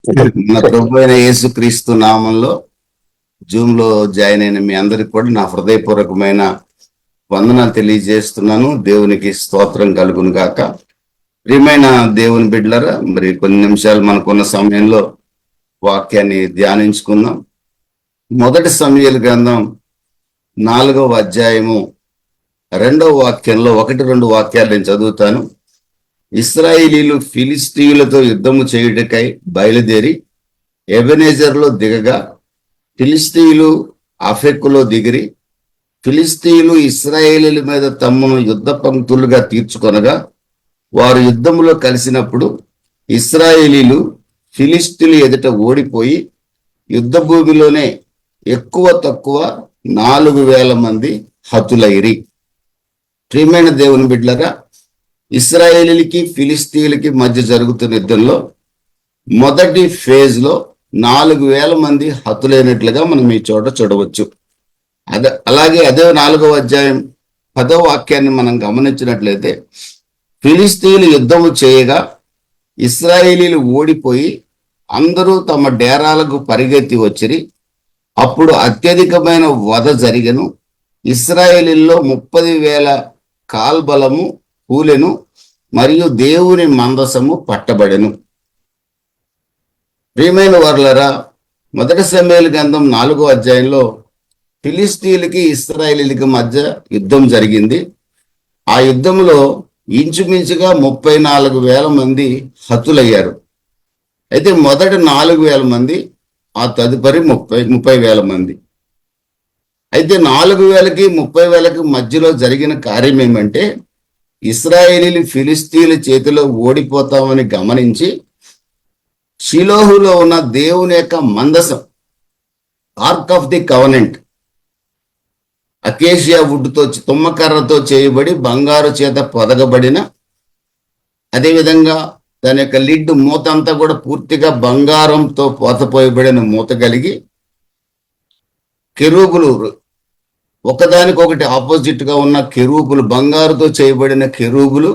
మన ప్రభు అయిన యేసుక్రీస్తు నామంలో జూమ్ లో జాయిన్ అయిన మీ అందరికి కూడా నా హృదయపూర్వకమైన వందనాలు తెలియజేస్తున్నాను. దేవునికి స్తోత్రం కలుగును గాక. ప్రియమైన దేవుని బిడ్డలారా, మరి కొన్ని నిమిషాలు మనకున్న సమయంలో వాక్యాన్ని ధ్యానించుకుందాం. మొదటి సమూయేలు గ్రంథం 4వ అధ్యాయము 2వ వాక్యంలో 1-2 వాక్యాలు నేను చదువుతాను. ఇశ్రాయేలీలు ఫిలిష్తీయులతో యుద్ధము చేయుటకై బయలుదేరి ఎబెనెజర్లో దిగగా, ఫిలిష్తీయులు అఫెక్కులో దిగిరి. ఫిలిష్తీయులు ఇశ్రాయేలీల మీద తమ్మును యుద్ధ పంక్తులుగా తీర్చుకొనగా, వారు యుద్ధములో కలిసినప్పుడు ఇశ్రాయేలీలు ఫిలిష్తీయుల ఎదుట ఓడిపోయి యుద్ధ భూమిలోనే ఎక్కువ తక్కువ 4,000 మంది హతులైరి. ప్రియమైన దేవుని బిడ్డలారా, ఇశ్రాయేలీలకి ఫిలిష్తీయులకి మధ్య జరుగుతున్న యుద్ధంలో మొదటి ఫేజ్ లో 4,000 మంది హతులైనట్లుగా మనం ఈ చోట చూడవచ్చు. అలాగే అదే 4వ అధ్యాయం 10వ వాక్యాన్ని మనం గమనించినట్లయితే, ఫిలిష్తీయులు యుద్ధము చేయగా ఇశ్రాయేలీలు ఓడిపోయి అందరూ తమ డేరాలకు పరిగెత్తి వచ్చిరి. అప్పుడు అత్యధికమైన వధ జరిగెను. ఇశ్రాయేలీల్లో 30,000 కాల్బలము కూలెను, మరియు దేవుని మందసము పట్టబడెను. ప్రియమైన వారులారా, మొదటి సమూయేలు గ్రంథం 4వ అధ్యాయంలో ఫిలిష్తీయులకి ఇశ్రాయేలీలకి మధ్య యుద్ధం జరిగింది. ఆ యుద్ధంలో ఇంచుమించుగా 34,000 మంది హతులయ్యారు. అయితే మొదటి 4,000 మంది, ఆ తదుపరి 30,000 మంది. అయితే 4,000కి 30,000కి మధ్యలో జరిగిన కార్యం ఏమంటే, ఇశ్రాయేలీలు ఫిలిష్తీయుల చేతిలో ఓడిపోతామని గమనించి షిలోహులో ఉన్న దేవుని యొక్క మందసం, ark of the covenant, acacia వుడ్తో, తుమ్మకర్రతో చేయబడి బంగారు చేత పొదగబడిన, అదేవిధంగా దాని యొక్క లిడ్ మూత అంతా కూడా పూర్తిగా బంగారంతో పోతపోయబడిన మూత కలిగి, కెరూబులు ఒకదానికొకటి ఆపోజిట్ గా ఉన్న కెరూబులు, బంగారుతో చేయబడిన కెరూబులు,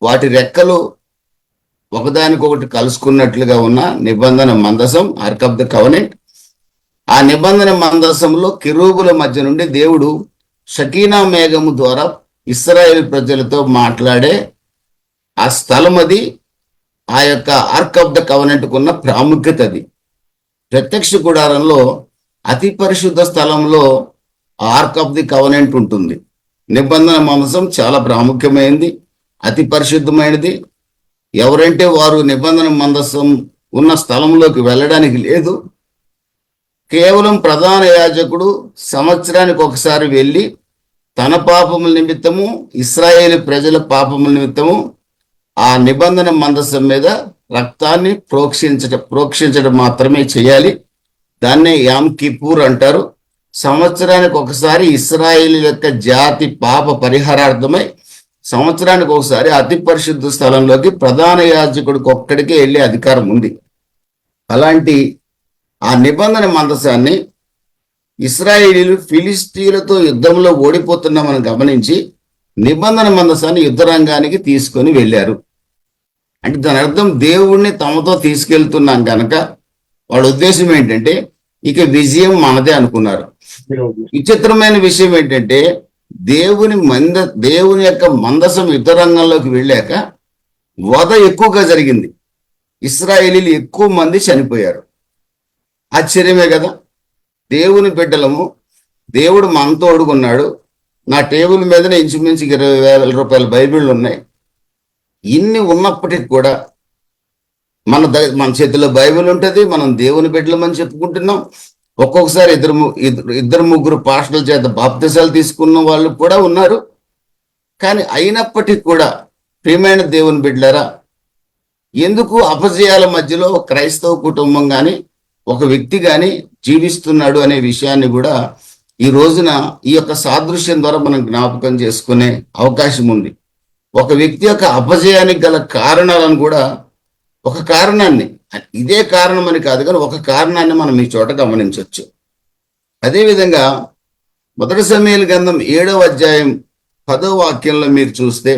వాటి రెక్కలు ఒకదానికొకటి కలుసుకున్నట్లుగా ఉన్న నిబంధన మందసం, ఆర్క్ ఆఫ్ ద కవనెంట్. ఆ నిబంధన మందసంలో కెరూబుల మధ్య నుండి దేవుడు షకీనా మేఘము ద్వారా ఇశ్రాయేల్ ప్రజలతో మాట్లాడే ఆ స్థలం అది. ఆ యొక్క ఆర్క్ ఆఫ్ ద కవనెంట్ కున్న ప్రాముఖ్యత అది. ప్రత్యక్ష గుడారంలో అతి పరిశుద్ధ స్థలంలో ఆర్క్ ఆఫ్ ది కవనెంట్ ఉంటుంది. నిబంధన మందసం చాలా ప్రాముఖ్యమైనది, అతి పరిశుద్ధమైనది. ఎవరంటే వారు నిబంధన మందసం ఉన్న స్థలంలోకి వెళ్ళడానికి లేదు. కేవలం ప్రధాన యాజకుడు సంవత్సరానికి ఒకసారి వెళ్ళి తన పాపముల నిమిత్తము, ఇశ్రాయేలు ప్రజల పాపముల నిమిత్తము ఆ నిబంధన మందసం మీద రక్తాన్ని ప్రోక్షించడం మాత్రమే చేయాలి. దాన్నే యామ్ కిపూర్ అంటారు. సంవత్సరానికి ఒకసారి ఇశ్రాయేలు యొక్క జాతి పాప పరిహారార్థమై సంవత్సరానికి ఒకసారి అతి పరిశుద్ధ స్థలంలోకి ప్రధాన యాజకుడికి ఒక్కడికే వెళ్ళే అధికారం ఉంది. అలాంటి ఆ నిబంధన మందసాన్ని ఇశ్రాయేలీలు ఫిలిష్తీయులతో యుద్ధంలో ఓడిపోతున్నామని గమనించి నిబంధన మందసాన్ని యుద్ధ రంగానికి తీసుకొని వెళ్ళారు. అంటే దాని అర్థం దేవుణ్ణి తమతో తీసుకెళ్తున్నాం కనుక వాళ్ళ ఉద్దేశం ఏంటంటే ఇక విజయం మనదే అనుకున్నారు. విచిత్రమైన విషయం ఏంటంటే, దేవుని యొక్క మందసం యుద్ధ రంగంలోకి వెళ్ళాక వధ ఎక్కువగా జరిగింది. ఇశ్రాయేలీలు ఎక్కువ మంది చనిపోయారు. ఆశ్చర్యమే కదా. దేవుని బిడ్డలము, దేవుడు మనతో అడుగున్నాడు. నా టేబుల్ మీదనే ఇంచుమించు 20,000 రూపాయల బైబిళ్ళు ఉన్నాయి. ఇన్ని ఉన్నప్పటికీ కూడా మన చేతిలో బైబిల్ ఉంటుంది, మనం దేవుని బిడ్డలమని చెప్పుకుంటున్నాం. ఒక్కొక్కసారి ఇద్దరు ముగ్గురు పాస్టర్ల చేత బాప్తిసాలు తీసుకున్న వాళ్ళు కూడా ఉన్నారు. కానీ అయినప్పటికీ కూడా ప్రియమైన దేవుని బిడ్డలారా, ఎందుకు అపజయాల మధ్యలో ఒక క్రైస్తవ కుటుంబం కానీ ఒక వ్యక్తి కానీ జీవిస్తున్నాడు అనే విషయాన్ని కూడా ఈ రోజున ఈ యొక్క సాదృశ్యం ద్వారా మనం జ్ఞాపకం చేసుకునే అవకాశం ఉంది. ఒక వ్యక్తి యొక్క అపజయానికి గల కారణాలను కూడా, ఒక కారణాన్ని, ఇదే కారణం అని కాదు కానీ ఒక కారణాన్ని మనం ఈ చోట గమనించవచ్చు. అదేవిధంగా మొదటి సమూయేలు గ్రంథం 7వ అధ్యాయం 10వ వాక్యంలో మీరు చూస్తే,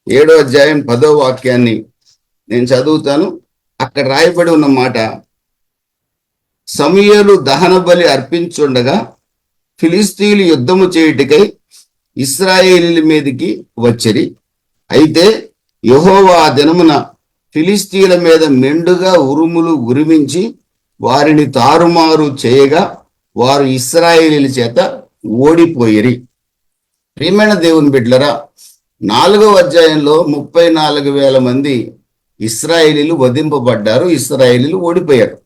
7వ అధ్యాయం 10వ వాక్యాన్ని నేను చదువుతాను. అక్కడ రాయబడి ఉన్న మాట, సమూయేలు దహన బలి అర్పించుండగా ఫిలిస్తీయులు యుద్ధము చేయుటకై ఇశ్రాయేలీల మీదికి వచ్చిరి. అయితే యెహోవా ఆ దినమున ఫిలిస్తీయుల మీద మెండుగా ఉరుములు ఉరిమించి వారిని తారుమారు చేయగా వారు ఇశ్రాయేలీల చేత ఓడిపోయిరి. ప్రియమైన దేవుని బిడ్డలరా, 4వ అధ్యాయంలో 34,000 మంది ఇశ్రాయేలీలు వధింపబడ్డారు, ఇశ్రాయేలీలు ఓడిపోయారు.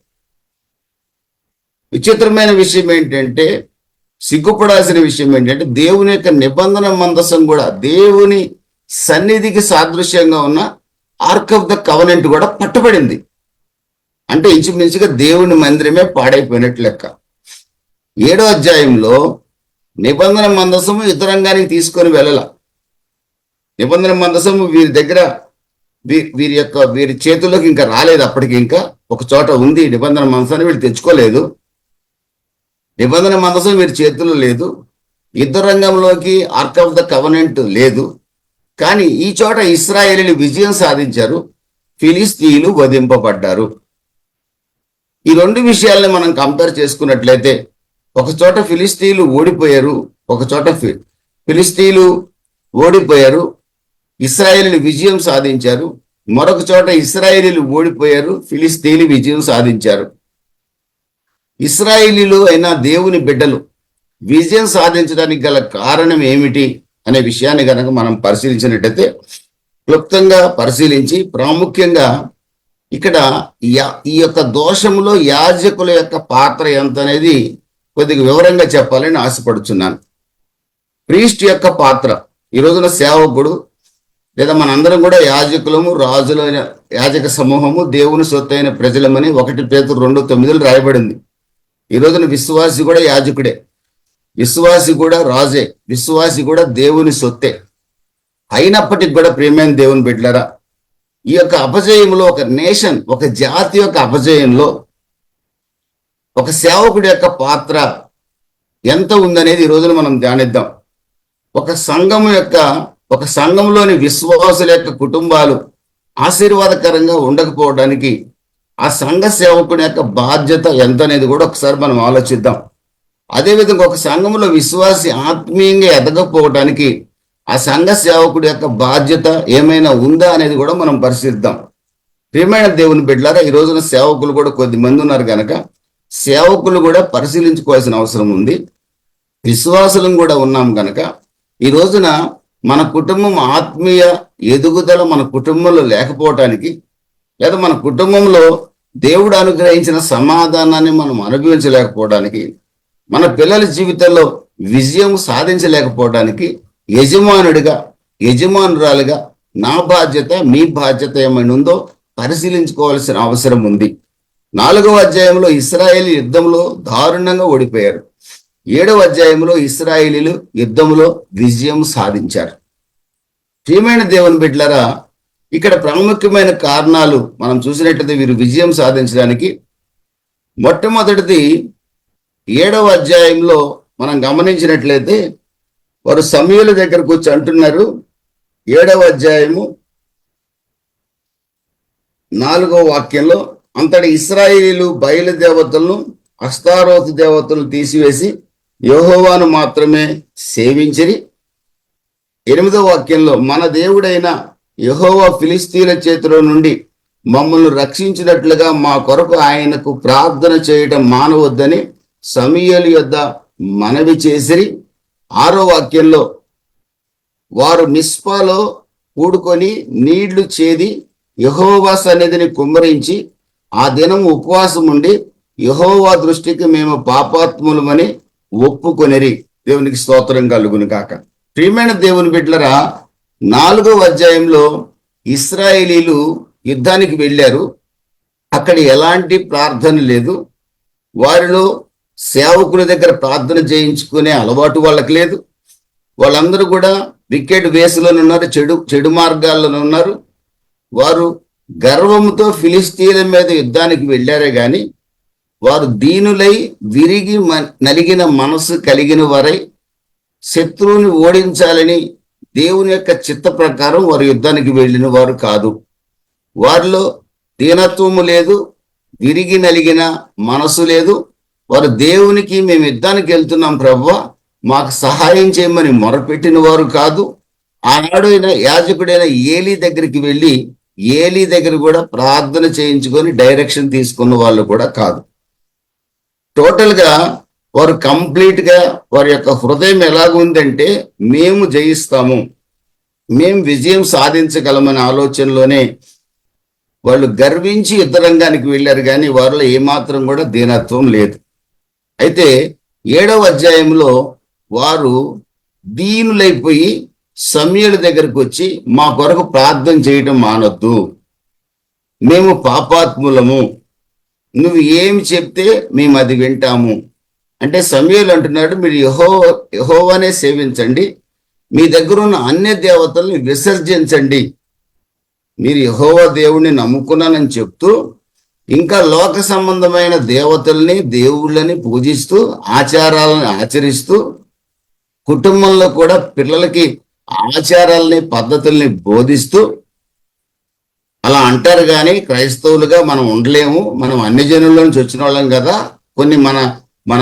విచిత్రమైన విషయం ఏంటంటే, సిగ్గుపడాల్సిన విషయం ఏంటంటే, దేవుని యొక్క నిబంధన మందసం కూడా, దేవుని సన్నిధికి సాదృశ్యంగా ఉన్న ఆర్క్ ఆఫ్ ద కవనెంట్ కూడా పట్టుబడింది. అంటే ఇంచుమించుగా దేవుని మందిరమే పాడైపోయినట్లు లెక్క. 7వ అధ్యాయంలో నిబంధన మందసము యుద్ధరంగానికి తీసుకొని వెళ్ళాల. నిబంధన మందసము వీరి దగ్గర, వీరి చేతుల్లోకి ఇంకా రాలేదు. అప్పటికి ఇంకా ఒక చోట ఉంది నిబంధన మందసాన్ని, వీళ్ళు తెచ్చుకోలేదు. నిబంధన మందసం వీరి చేతుల్లో లేదు. యుద్ధ రంగంలోకి ఆర్క్ ఆఫ్ ద కవనెంట్ లేదు. కానీ ఈ చోట ఇశ్రాయేలీలు విజయం సాధించారు, ఫిలిస్తీయులు వధింపబడ్డారు. ఈ రెండు విషయాలను మనం కంపేర్ చేసుకున్నట్లయితే, ఒక చోట ఫిలిస్తీయులు ఓడిపోయారు, ఒక చోట ఫిలిస్తీయులు ఓడిపోయారు, ఇశ్రాయేలీలు విజయం సాధించారు. మరొక చోట ఇశ్రాయేలీలు ఓడిపోయారు, ఫిలిస్తీయులు విజయం సాధించారు. ఇశ్రాయేలీలు అయిన దేవుని బిడ్డలు విజయం సాధించడానికి గల కారణం ఏమిటి అనే విషయాన్ని కనుక మనం పరిశీలించినట్టయితే, క్లుప్తంగా పరిశీలించి ప్రాముఖ్యంగా ఇక్కడ ఈ యొక్క దోషంలో యాజకుల యొక్క పాత్ర ఎంత అనేది కొద్దిగా వివరంగా చెప్పాలని ఆశపడుచున్నాను. ప్రీస్ట్ యొక్క పాత్ర, ఈ రోజున సేవకుడు లేదా మనందరం కూడా యాజకులము, రాజులైన యాజక సమూహము, దేవుని సొత్తైన ప్రజలమని 1 పేతురు 2:9 రాయబడింది. ఈ రోజున విశ్వాసి కూడా యాజకుడే, విశ్వాసి కూడా రాజే, విశ్వాసి కూడా దేవుని సొత్తే. అయినప్పటికీ కూడా ప్రియమైన దేవుని బిడ్డలారా, ఈ యొక్క అపజయంలో, ఒక నేషన్, ఒక జాతి యొక్క అపజయంలో ఒక సేవకుడి యొక్క పాత్ర ఎంత ఉందనేది ఈ రోజున మనం ధ్యానిద్దాం. ఒక సంఘంలోని విశ్వాసుల యొక్క కుటుంబాలు ఆశీర్వాదకరంగా ఉండకపోవడానికి ఆ సంఘ సేవకుడి యొక్క బాధ్యత ఎంత అనేది కూడా ఒకసారి మనం ఆలోచిద్దాం. అదేవిధంగా ఒక సంఘంలో విశ్వాసి ఆత్మీయంగా ఎదగకపోవడానికి ఆ సంఘ సేవకుడి యొక్క బాధ్యత ఏమైనా ఉందా అనేది కూడా మనం పరిశీలిద్దాం. ప్రియమైన దేవుని బిడ్డలారా, ఈ రోజున సేవకులు కూడా కొద్ది మంది ఉన్నారు కనుక సేవకులు కూడా పరిశీలించుకోవాల్సిన అవసరం ఉంది. విశ్వాసులం కూడా ఉన్నాం కనుక ఈ రోజున మన కుటుంబం ఆత్మీయ ఎదుగుదల మన కుటుంబంలో లేకపోవటానికి, లేదా మన కుటుంబంలో దేవుడు అనుగ్రహించిన సమాధానాన్ని మనం అనుభవించలేకపోవడానికి, మన పిల్లల జీవితంలో విజయం సాధించలేకపోవడానికి యజమానుడిగా, యజమానురాలుగా నా బాధ్యత, మీ బాధ్యత ఏమైనా ఉందో పరిశీలించుకోవాల్సిన అవసరం ఉంది. 4వ అధ్యాయంలో ఇశ్రాయేలీ యుద్ధంలో దారుణంగా ఓడిపోయారు. 7వ అధ్యాయంలో ఇశ్రాయేలీలు యుద్ధంలో విజయం సాధించారు. ప్రియమైన దేవుని బిడ్డలారా, ఇక్కడ ప్రాముఖ్యమైన కారణాలు మనం చూసినట్లయితే వీరు విజయం సాధించడానికి మొట్టమొదటిది 7వ అధ్యాయంలో మనం గమనించినట్లయితే వారు సమూయేలు దగ్గరకు వచ్చి అంటున్నారు, 7వ అధ్యాయము 4వ వాక్యంలో, అంతటి ఇశ్రాయేలీలు బయలు దేవతలను, అస్తారోతు దేవతలను తీసివేసి యెహోవాను మాత్రమే సేవించిరి. 8వ వాక్యంలో, మన దేవుడైన యెహోవా ఫిలిస్తీయుల చేతిలో నుండి మమ్మల్ని రక్షించినట్లుగా మా కొరకు ఆయనకు ప్రార్థన చేయటం మానవద్దని సమూయేలు యొద్ద మనవి చేసిరి. 6వ వాక్యంలో, వారు మిస్పాలో కూడుకొని నీళ్లు చేది యెహోవా సన్నిధిని కుమ్మరించి ఆ దినం ఉపవాసం ఉండి యెహోవా దృష్టికి మేము పాపాత్ములమని ఒప్పుకొనిరి. దేవునికి స్తోత్రం కలుగును కాక. ప్రియమైన దేవుని బిడ్డలరా, 4వ అధ్యాయంలో ఇశ్రాయేలీలు యుద్ధానికి వెళ్ళారు. అక్కడ ఎలాంటి ప్రార్థన లేదు. వారిలో సేవకుల దగ్గర ప్రార్థన చేయించుకునే అలవాటు వాళ్ళకి లేదు. వాళ్ళందరూ కూడా వికెట్ వేసులోనే ఉన్నారు, చెడు మార్గాల్లోనే ఉన్నారు. వారు గర్వంతో ఫిలిస్తీన్ల మీద యుద్ధానికి వెళ్ళారే గాని వారు దీనులై విరిగి నలిగిన మనసు కలిగిన వారై శత్రువుని ఓడించాలని దేవుని యొక్క చిత్త ప్రకారం వారు యుద్ధానికి వెళ్ళిన వారు కాదు. వారిలో దీనత్వము లేదు, విరిగి నలిగిన మనసు లేదు. వారు దేవునికి మేము యుద్ధానికి వెళ్తున్నాం ప్రభువా, మాకు సహాయం చేయమని మొరపెట్టిన వారు కాదు. ఆనాడు యాజకుడైన ఏలీ దగ్గరికి వెళ్ళి ఏలీ దగ్గర కూడా ప్రార్థన చేయించుకొని డైరెక్షన్ తీసుకున్న వాళ్ళు కూడా కాదు. టోటల్ గా వారు కంప్లీట్ గా వారి యొక్క హృదయం ఎలాగుందంటే మేము జయిస్తాము, మేము విజయం సాధించగలమనే ఆలోచనలోనే వాళ్ళు గర్వించి యుద్ధరంగానికి వెళ్ళారు, కానీ వారిలో ఏమాత్రం కూడా దీనత్వం లేదు. అయితే 7వ అధ్యాయంలో వారు దీనులైపోయి సమూయేలు దగ్గరకు వచ్చి మా కొరకు ప్రార్థన చేయటం మానొద్దు, మేము పాపాత్ములము, నువ్వు ఏమి చెప్తే మేము అది వింటాము అంటే సమూయేలు అంటున్నాడు, మీరు యెహోవానే సేవించండి, మీ దగ్గర ఉన్న అన్య దేవతల్ని విసర్జించండి. మీరు యెహోవా దేవుణ్ణి నమ్ముకున్నానని చెప్తూ ఇంకా లోక సంబంధమైన దేవతల్ని దేవుళ్ళని పూజిస్తూ ఆచారాలను ఆచరిస్తూ కుటుంబంలో కూడా పిల్లలకి ఆచారాలని పద్ధతుల్ని బోధిస్తూ అలా అంటారు. కానీ క్రైస్తవులుగా మనం ఉండలేము, మనం అన్ని జనుల నుంచి వచ్చిన వాళ్ళం కదా, కొన్ని మన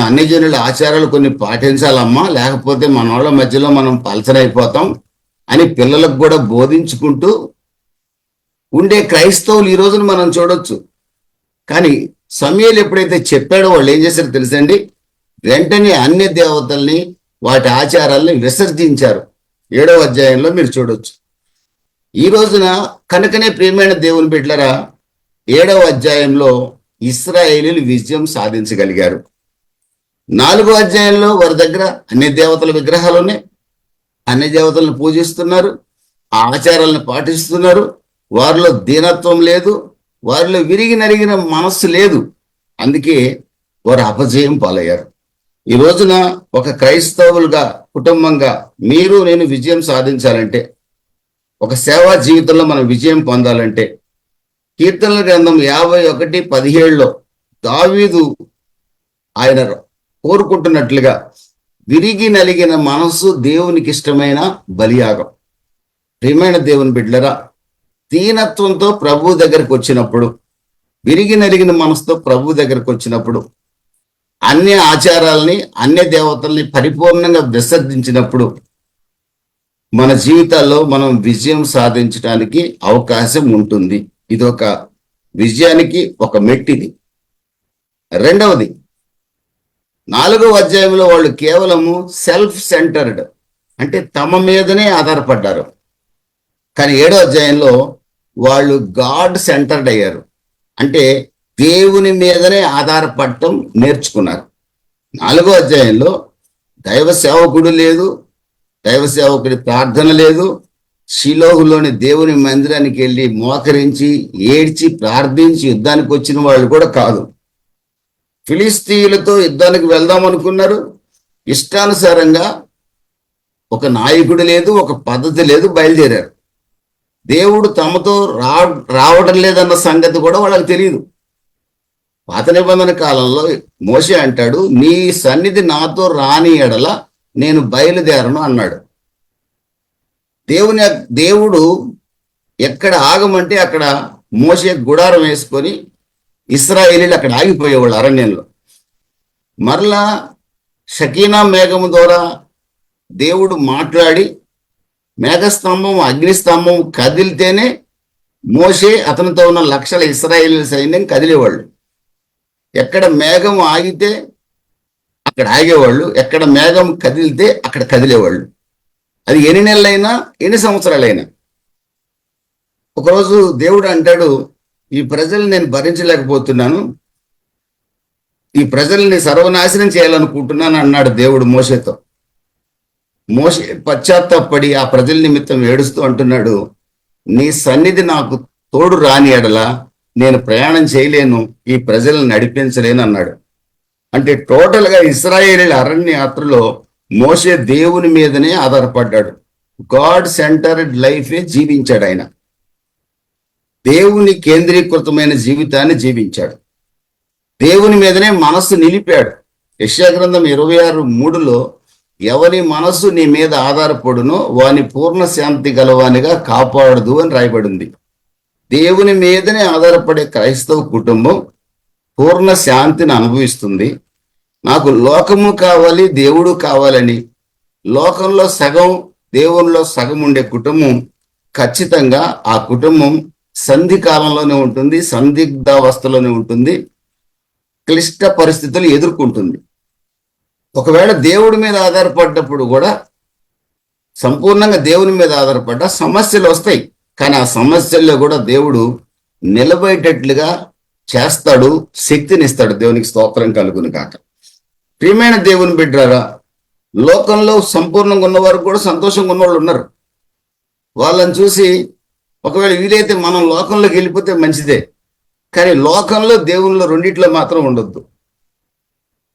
అన్ని జనుల ఆచారాలు కొన్ని పాటించాలమ్మా, లేకపోతే మన వాళ్ళ మధ్యలో మనం పలచనైపోతాం అని పిల్లలకు కూడా బోధించుకుంటూ ఉండే క్రైస్తవులు ఈ రోజున మనం చూడొచ్చు. కానీ సమూయేలు ఎప్పుడైతే చెప్పాడో వాళ్ళు ఏం చేశారో తెలుసండి, వెంటనే అన్య దేవతల్ని వాటి ఆచారాల్ని విసర్జించారు. 7వ అధ్యాయంలో మీరు చూడొచ్చు. ఈ రోజున కనుకనే ప్రియమైన దేవుని బిడ్డలారా, 7వ అధ్యాయంలో ఇశ్రాయేలీయులు విజయం సాధించగలిగారు. 4వ అధ్యాయంలో వారి దగ్గర అన్ని దేవతల విగ్రహాలు ఉన్నాయి, అన్ని దేవతలను పూజిస్తున్నారు, ఆ ఆచారాలను పాటిస్తున్నారు. వారిలో దీనత్వం లేదు, వారిలో విరిగి నలిగిన మనస్సు లేదు. అందుకే వారు అపజయం పాలయ్యారు. ఈ రోజున ఒక క్రైస్తవులుగా కుటుంబంగా మీరు నేను విజయం సాధించాలంటే, ఒక సేవా జీవితంలో మనం విజయం పొందాలంటే, కీర్తనల గ్రంథం 51:17లో దావీదు ఆయన కోరుకుంటున్నట్లుగా విరిగి నలిగిన మనస్సు దేవునికి ఇష్టమైన బలియాగం. ప్రియమైన దేవుని బిడ్డలరా, దీనత్వంతో ప్రభు దగ్గరకు వచ్చినప్పుడు, విరిగి నలిగిన మనసుతో ప్రభు దగ్గరకు వచ్చినప్పుడు, అన్య ఆచారాలని అన్య దేవతల్ని పరిపూర్ణంగా విసర్జించినప్పుడు మన జీవితాల్లో మనం విజయం సాధించడానికి అవకాశం ఉంటుంది. ఇది ఒక విజయానికి ఒక మెట్టిది. రెండవది, 4వ అధ్యాయంలో వాళ్ళు కేవలము సెల్ఫ్ సెంటర్డ్ అంటే తమ మీదనే ఆధారపడ్డారు. కానీ 7వ అధ్యాయంలో వాళ్ళు గాడ్ సెంటర్డ్ అయ్యారు, అంటే దేవుని మీదనే ఆధారపడటం నేర్చుకున్నారు. 4వ అధ్యాయంలో దైవ సేవకుడు లేదు, దైవ సేవకుడి ప్రార్థన లేదు, షిలోహులోని దేవుని మందిరానికి వెళ్ళి మోకరించి ఏడ్చి ప్రార్థించి యుద్ధానికి వచ్చిన వాళ్ళు కూడా కాదు. ఫిలిస్తీయులతో యుద్ధానికి వెళ్దాం అనుకున్నారు, ఇష్టానుసారంగా ఒక నాయకుడు లేదు, ఒక పద్ధతి లేదు, బయలుదేరారు. దేవుడు తమతో రావడం లేదన్న సంగతి కూడా వాళ్ళకి తెలియదు. పాత నిబంధన కాలంలో మోషే అంటాడు, నీ సన్నిధి నాతో రాని ఎడల నేను బయలుదేరను అన్నాడు. దేవుడు ఎక్కడ ఆగమంటే అక్కడ మోషే గుడారం వేసుకొని ఇశ్రాయేలీలు అక్కడ ఆగిపోయేవాళ్ళు అరణ్యంలో. మరలా షకీనా మేఘము ద్వారా దేవుడు మాట్లాడి మేఘస్తంభం అగ్నిస్తంభం కదిలితేనే మోషే అతనితో ఉన్న లక్షల ఇశ్రాయేలీల సైన్యం కదిలేవాళ్ళు. ఎక్కడ మేఘం ఆగితే అక్కడ ఆగేవాళ్ళు, ఎక్కడ మేఘం కదిలితే అక్కడ కదిలేవాళ్ళు. అది ఎన్ని నెలలైనా ఎన్ని సంవత్సరాలైనా. ఒకరోజు దేవుడు అంటాడు, ఈ ప్రజల్ని నేను భరించలేకపోతున్నాను, ఈ ప్రజల్ని సర్వనాశనం చేయాలనుకుంటున్నాను అన్నాడు దేవుడు మోషేతో. మోషే పశ్చాత్తాపడి ఆ ప్రజల నిమిత్తం ఏడుస్తూ అంటున్నాడు, నీ సన్నిధి నాకు తోడు రాని ఎడల నేను ప్రయాణం చేయలేను, ఈ ప్రజలను నడిపించలేను అన్నాడు. అంటే టోటల్ గా ఇశ్రాయేలీల అరణ్య యాత్రలో మోషే దేవుని మీదనే ఆధారపడ్డాడు. గాడ్ సెంటర్డ్ లైఫే జీవించాడు. ఆయన దేవుని కేంద్రీకృతమైన జీవితాన్ని జీవించాడు, దేవుని మీదనే మనస్సు నిలిపాడు. యెషయా గ్రంథం 26:3లో ఎవరి మనస్సు నీ మీద ఆధారపడునో వాని పూర్ణ శాంతి గలవానిగా కాపాడదు అని రాయబడింది. దేవుని మీదనే ఆధారపడే క్రైస్తవ కుటుంబం పూర్ణ శాంతిని అనుభవిస్తుంది. నాకు లోకము కావాలి, దేవుడు కావాలని లోకంలో సగం దేవునిలో సగం ఉండే కుటుంబం ఖచ్చితంగా ఆ కుటుంబం సంధి కాలంలోనే ఉంటుంది, సందిగ్ధావస్థలోనే ఉంటుంది, క్లిష్ట పరిస్థితులు ఎదుర్కొంటుంది. ఒకవేళ దేవుడి మీద ఆధారపడ్డప్పుడు కూడా సంపూర్ణంగా దేవుని మీద ఆధారపడ్డ సమస్యలు వస్తాయి, కానీ ఆ సమస్యల్లో కూడా దేవుడు నిలబడేటట్లుగా చేస్తాడు, శక్తినిస్తాడు. దేవునికి స్తోత్రం కలుగును కాక. ప్రియమైన దేవుని బిడ్డలారా, లోకంలో సంపూర్ణంగా ఉన్నవారు కూడా సంతోషంగా ఉన్నవాళ్ళు ఉన్నారు. వాళ్ళని చూసి ఒకవేళ వీలైతే మనం లోకంలోకి వెళ్ళిపోతే మంచిదే, కానీ లోకంలో దేవునిలో రెండిట్లో మాత్రం ఉండొద్దు.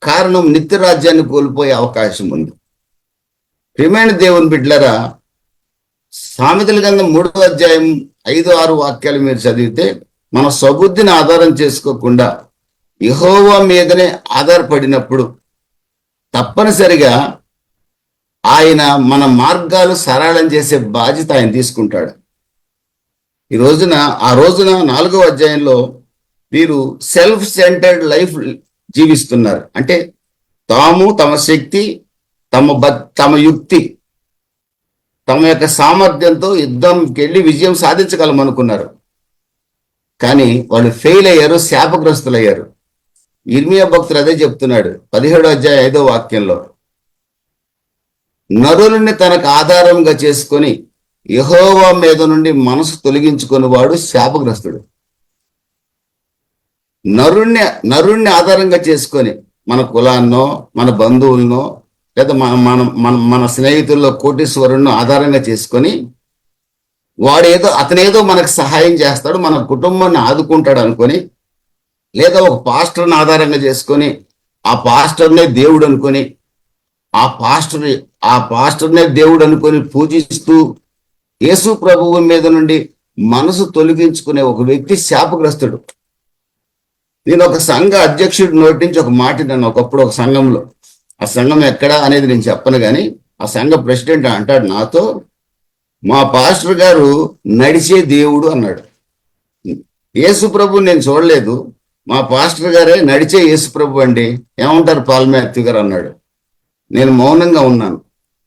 కారణం నిత్య రాజ్యాన్ని కోల్పోయే అవకాశం ఉంది. ప్రియమైన దేవుని బిడ్డలారా, సామెతల గ్రంథం 3వ అధ్యాయం 5-6 వాక్యాలు మీరు చదివితే మన స్వబుద్ధిని ఆధారం చేసుకోకుండా యెహోవా మీదనే ఆధారపడినప్పుడు తప్పనిసరిగా ఆయన మన మార్గాలు సరళం చేసే బాధ్యత ఆయన తీసుకుంటాడు. ఆ రోజున 4వ అధ్యాయంలో వీరు సెల్ఫ్ సెంటర్డ్ లైఫ్ జీవిస్తున్నారు. అంటే తాము, తమ శక్తి, తమ యుక్తి, తమ యొక్క సామర్థ్యంతో యుద్ధంకి వెళ్ళి విజయం సాధించగలం అనుకున్నారు. కానీ వాళ్ళు ఫెయిల్ అయ్యారు, శాపగ్రస్తులయ్యారు. ఇర్మియా భక్తుడు అదే చెప్తున్నాడు 17వ అధ్యాయం 5వ వాక్యంలో, నరులని తనకు ఆధారంగా చేసుకొని యెహోవా మీద నుండి మనసు తొలగించుకుని వాడు శాపగ్రస్తుడు. నరుణ్ణి ఆధారంగా చేసుకొని మన కులాన్నో, మన బంధువులనో, లేదా మన స్నేహితుల్లో కోటీశ్వరుణ్ణి ఆధారంగా చేసుకొని అతనేదో మనకు సహాయం చేస్తాడు, మన కుటుంబాన్ని ఆదుకుంటాడు అనుకొని, లేదా ఒక పాస్టర్ని ఆధారంగా చేసుకొని ఆ పాస్టర్నే దేవుడు అనుకొని ఆ పాస్టర్నే దేవుడు అనుకొని పూజిస్తూ యేసు ప్రభువు మీద నుండి మనసు తొలగించుకునే ఒక వ్యక్తి శాపగ్రస్తుడు. నేను ఒక సంఘ అధ్యక్షుడి నోటి నుంచి ఒక మాట విన్నాను ఒకప్పుడు ఒక సంఘంలో. ఆ సంఘం ఎక్కడ అనేది నేను చెప్పను, కానీ ఆ సంఘ ప్రెసిడెంట్ అంటాడు నాతో, మా పాస్టర్ గారు నడిచే దేవుడు అన్నాడు. యేసు ప్రభు నేను చూడలేదు, మా పాస్టర్ గారే నడిచే యేసు ప్రభు అండి, ఏమంటారు పాల్మాథ్యూ గారు అన్నాడు. నేను మౌనంగా ఉన్నాను.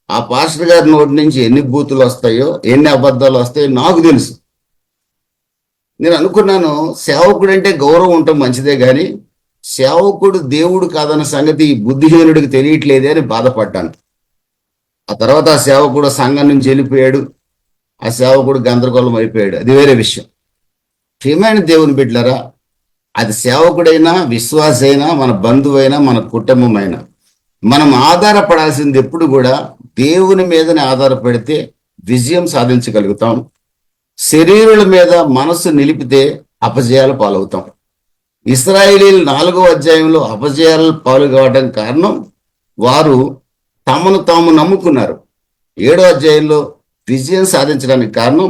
ఆ పాస్టర్ గారి నోటి నుంచి ఎన్ని బూతులు వస్తాయో, ఎన్ని అబద్ధాలు వస్తాయో నాకు తెలుసు. నేను అనుకున్నాను, సేవకుడు అంటే గౌరవం ఉండటం మంచిదే, కానీ సేవకుడు దేవుడు కాదన్న సంగతి ఈ బుద్ధిహీనుడికి తెలియట్లేదే అని బాధపడ్డాను. ఆ తర్వాత ఆ సేవకుడు సంఘం నుంచి వెళ్ళిపోయాడు, ఆ సేవకుడు గందరగోళం అయిపోయాడు, అది వేరే విషయం. ప్రియమైన దేవుని బిడ్డలారా, అది సేవకుడైనా, విశ్వాసైనా, మన బంధువైనా, మన కుటుంబమైనా, మనం ఆధారపడాల్సింది ఎప్పుడు కూడా దేవుని మీదనే ఆధారపడితే విజయం సాధించగలుగుతాం. శరీరుల మీద మనసు నిలిపితే అపజయాలు పాలవుతాం. ఇశ్రాయేలీయులు 4వ అధ్యాయంలో అపజయాలు పాలు కావడం కారణం వారు తమను తాము నమ్ముకున్నారు. 7వ అధ్యాయంలో విజయం సాధించడానికి కారణం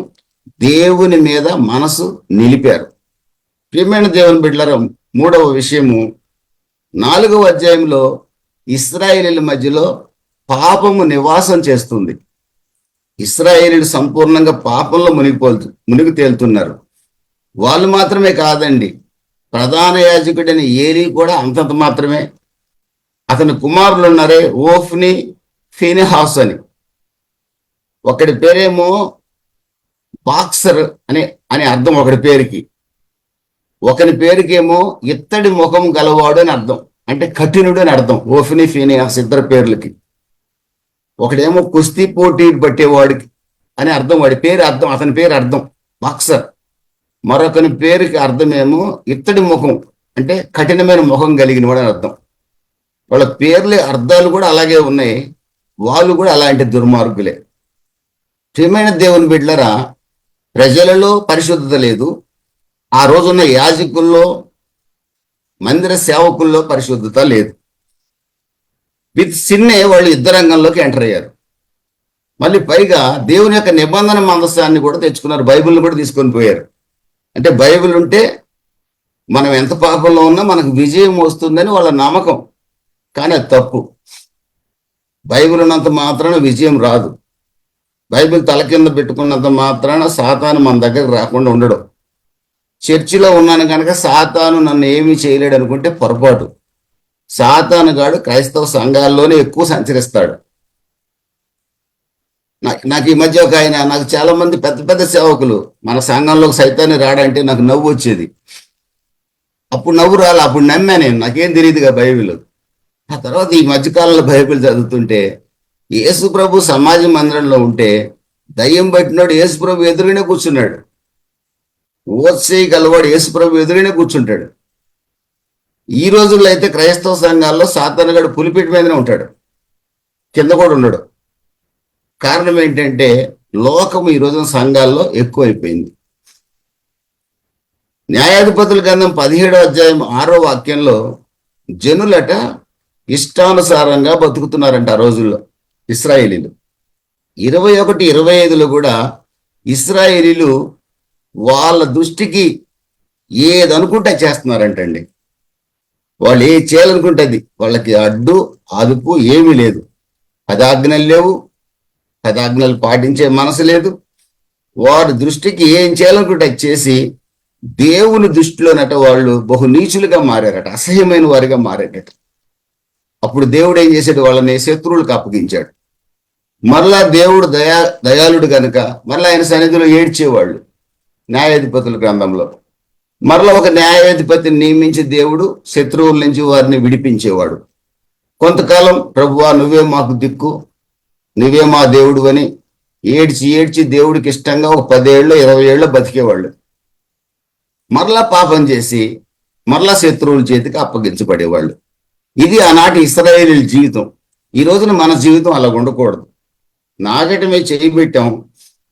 దేవుని మీద మనసు నిలిపారు. ప్రియమైన దేవుని బిడ్డలారా, 3వ విషయము, 4వ అధ్యాయంలో ఇశ్రాయేలీయుల మధ్యలో పాపము నివాసం చేస్తుంది. ఇశ్రాయేలీయులు సంపూర్ణంగా పాపంలో మునిగి తేలుతున్నారు. వాళ్ళు మాత్రమే కాదండి, ప్రధాన యాజకుడైన ఏలీ కూడా అంతంత మాత్రమే. అతని కుమారులు ఉన్నారే, ఓఫ్ని, ఫీనెహాస్ అని. ఒకడి పేరేమో బాక్సర్ అని అర్థం ఒకడి పేరుకి, ఒకని పేరుకేమో ఇత్తడి ముఖం గలవాడు అని అర్థం, అంటే కఠినుడు అని అర్థం. ఓఫ్ని, ఫీనెహాస్ ఇద్దరు పేర్లకి. ఒకడేమో కుస్తీ పోటీ పట్టేవాడికి అని అర్థం, వాడి పేరు అర్థం, అతని పేరు అర్థం బాక్సర్. మరొకని పేరుకి అర్థమేమో ఇత్తడి ముఖం, అంటే కఠినమైన ముఖం కలిగిన వాడు అని అర్థం. వాళ్ళ పేర్ల అర్థాలు కూడా అలాగే ఉన్నాయి, వాళ్ళు కూడా అలాంటి దుర్మార్గులే. ప్రియమైన దేవుని బిడ్డలారా, ప్రజలలో పరిశుద్ధత లేదు. ఆ రోజున్న యాజకుల్లో, మందిర సేవకుల్లో పరిశుద్ధత లేదు. విత్ సిన్నే వాళ్ళు యుద్ధరంగంలోకి ఎంటర్ అయ్యారు. మళ్ళీ పైగా దేవుని యొక్క నిబంధన మందసాన్ని కూడా తెచ్చుకున్నారు, బైబిల్ని కూడా తీసుకొని పోయారు. అంటే బైబిల్ ఉంటే మనం ఎంత పాపంలో ఉన్నా మనకు విజయం వస్తుందని వాళ్ళ నమ్మకం, కానీ అది తప్పు. బైబిల్ ఉన్నంత మాత్రాన విజయం రాదు. బైబిల్ తల కింద పెట్టుకున్నంత మాత్రాన సాతాను మన దగ్గర రాకుండా ఉండడం. చర్చిలో ఉన్నాను కనుక సాతాను నన్ను ఏమీ చేయలేడు అనుకుంటే పొరపాటు. సాతానుగాడు క్రైస్తవ సంఘాల్లోనే ఎక్కువ సంచరిస్తాడు. నాకు ఈ మధ్య ఒక ఆయన, నాకు చాలా మంది పెద్ద పెద్ద సేవకులు మన సంఘంలోకి సైతాన్ని రాడంటే నాకు నవ్వు వచ్చేది. అప్పుడు నవ్వు రాలి, అప్పుడు నమ్మా నేను, నాకేం తెలియదుగా బైబిల్. ఆ తర్వాత ఈ మధ్యకాలంలో బైబిల్ చదువుతుంటే యేసు ప్రభు సమాజ మందిరంలో ఉంటే దయ్యం పట్టినోడు యేసు ప్రభు ఎదురుగానే కూర్చున్నాడు. ఓత్సేయి గలవాడు యేసు ప్రభు ఎదురుగానే కూర్చుంటాడు. ఈ రోజుల్లో అయితే క్రైస్తవ సంఘాల్లో సాతానుగాడు పులిపెట్టి మీదనే ఉంటాడు, కింద కూడా ఉన్నాడు. కారణం ఏంటంటే లోకము ఈ రోజున సంఘాల్లో ఎక్కువైపోయింది. న్యాయాధిపతుల గ్రంథం 17వ అధ్యాయం 6వ వాక్యంలో జనులట ఇష్టానుసారంగా బతుకుతున్నారంట ఆ రోజుల్లో ఇశ్రాయేలీలు. 21:25లో కూడా ఇశ్రాయేలీలు వాళ్ళ దృష్టికి ఏదనుకుంటే చేస్తున్నారంటండి. వాళ్ళు ఏ చేయాలనుకుంటుంది, వాళ్ళకి అడ్డు అదుపు ఏమీ లేదు. పదాజ్ఞలు లేవు, పదాజ్ఞలు పాటించే మనసు లేదు. వారి దృష్టికి ఏం చేయాలనుకుంటే చేసి దేవుని దృష్టిలోనట వాళ్ళు బహు నీచులుగా మారారట, అసహ్యమైన వారిగా మారారట. అప్పుడు దేవుడు ఏం చేశాడు, వాళ్ళని శత్రువులకు అప్పగించాడు. మరలా దేవుడు దయాళుడు కనుక మరలా ఆయన సన్నిధిలో ఏడ్చేవాళ్ళు. న్యాయాధిపతుల గ్రంథంలో మరలా ఒక న్యాయాధిపతిని నియమించి దేవుడు శత్రువుల నుంచి వారిని విడిపించేవాడు. కొంతకాలం ప్రభువా నువ్వే మాకు దిక్కు, నువ్వే మా దేవుడు అని ఏడ్చి ఏడ్చి దేవుడికి ఇష్టంగా ఒక 10 ఏళ్ళు 20 ఏళ్ళు బతికేవాళ్ళు. మరలా పాపం చేసి మరలా శత్రువుల చేతికి అప్పగించబడేవాళ్ళు. ఇది ఆనాటి ఇశ్రాయేలీల జీవితం. ఈ రోజున మన జీవితం అలా ఉండకూడదు. నాగటమే చేయి పెట్టాం,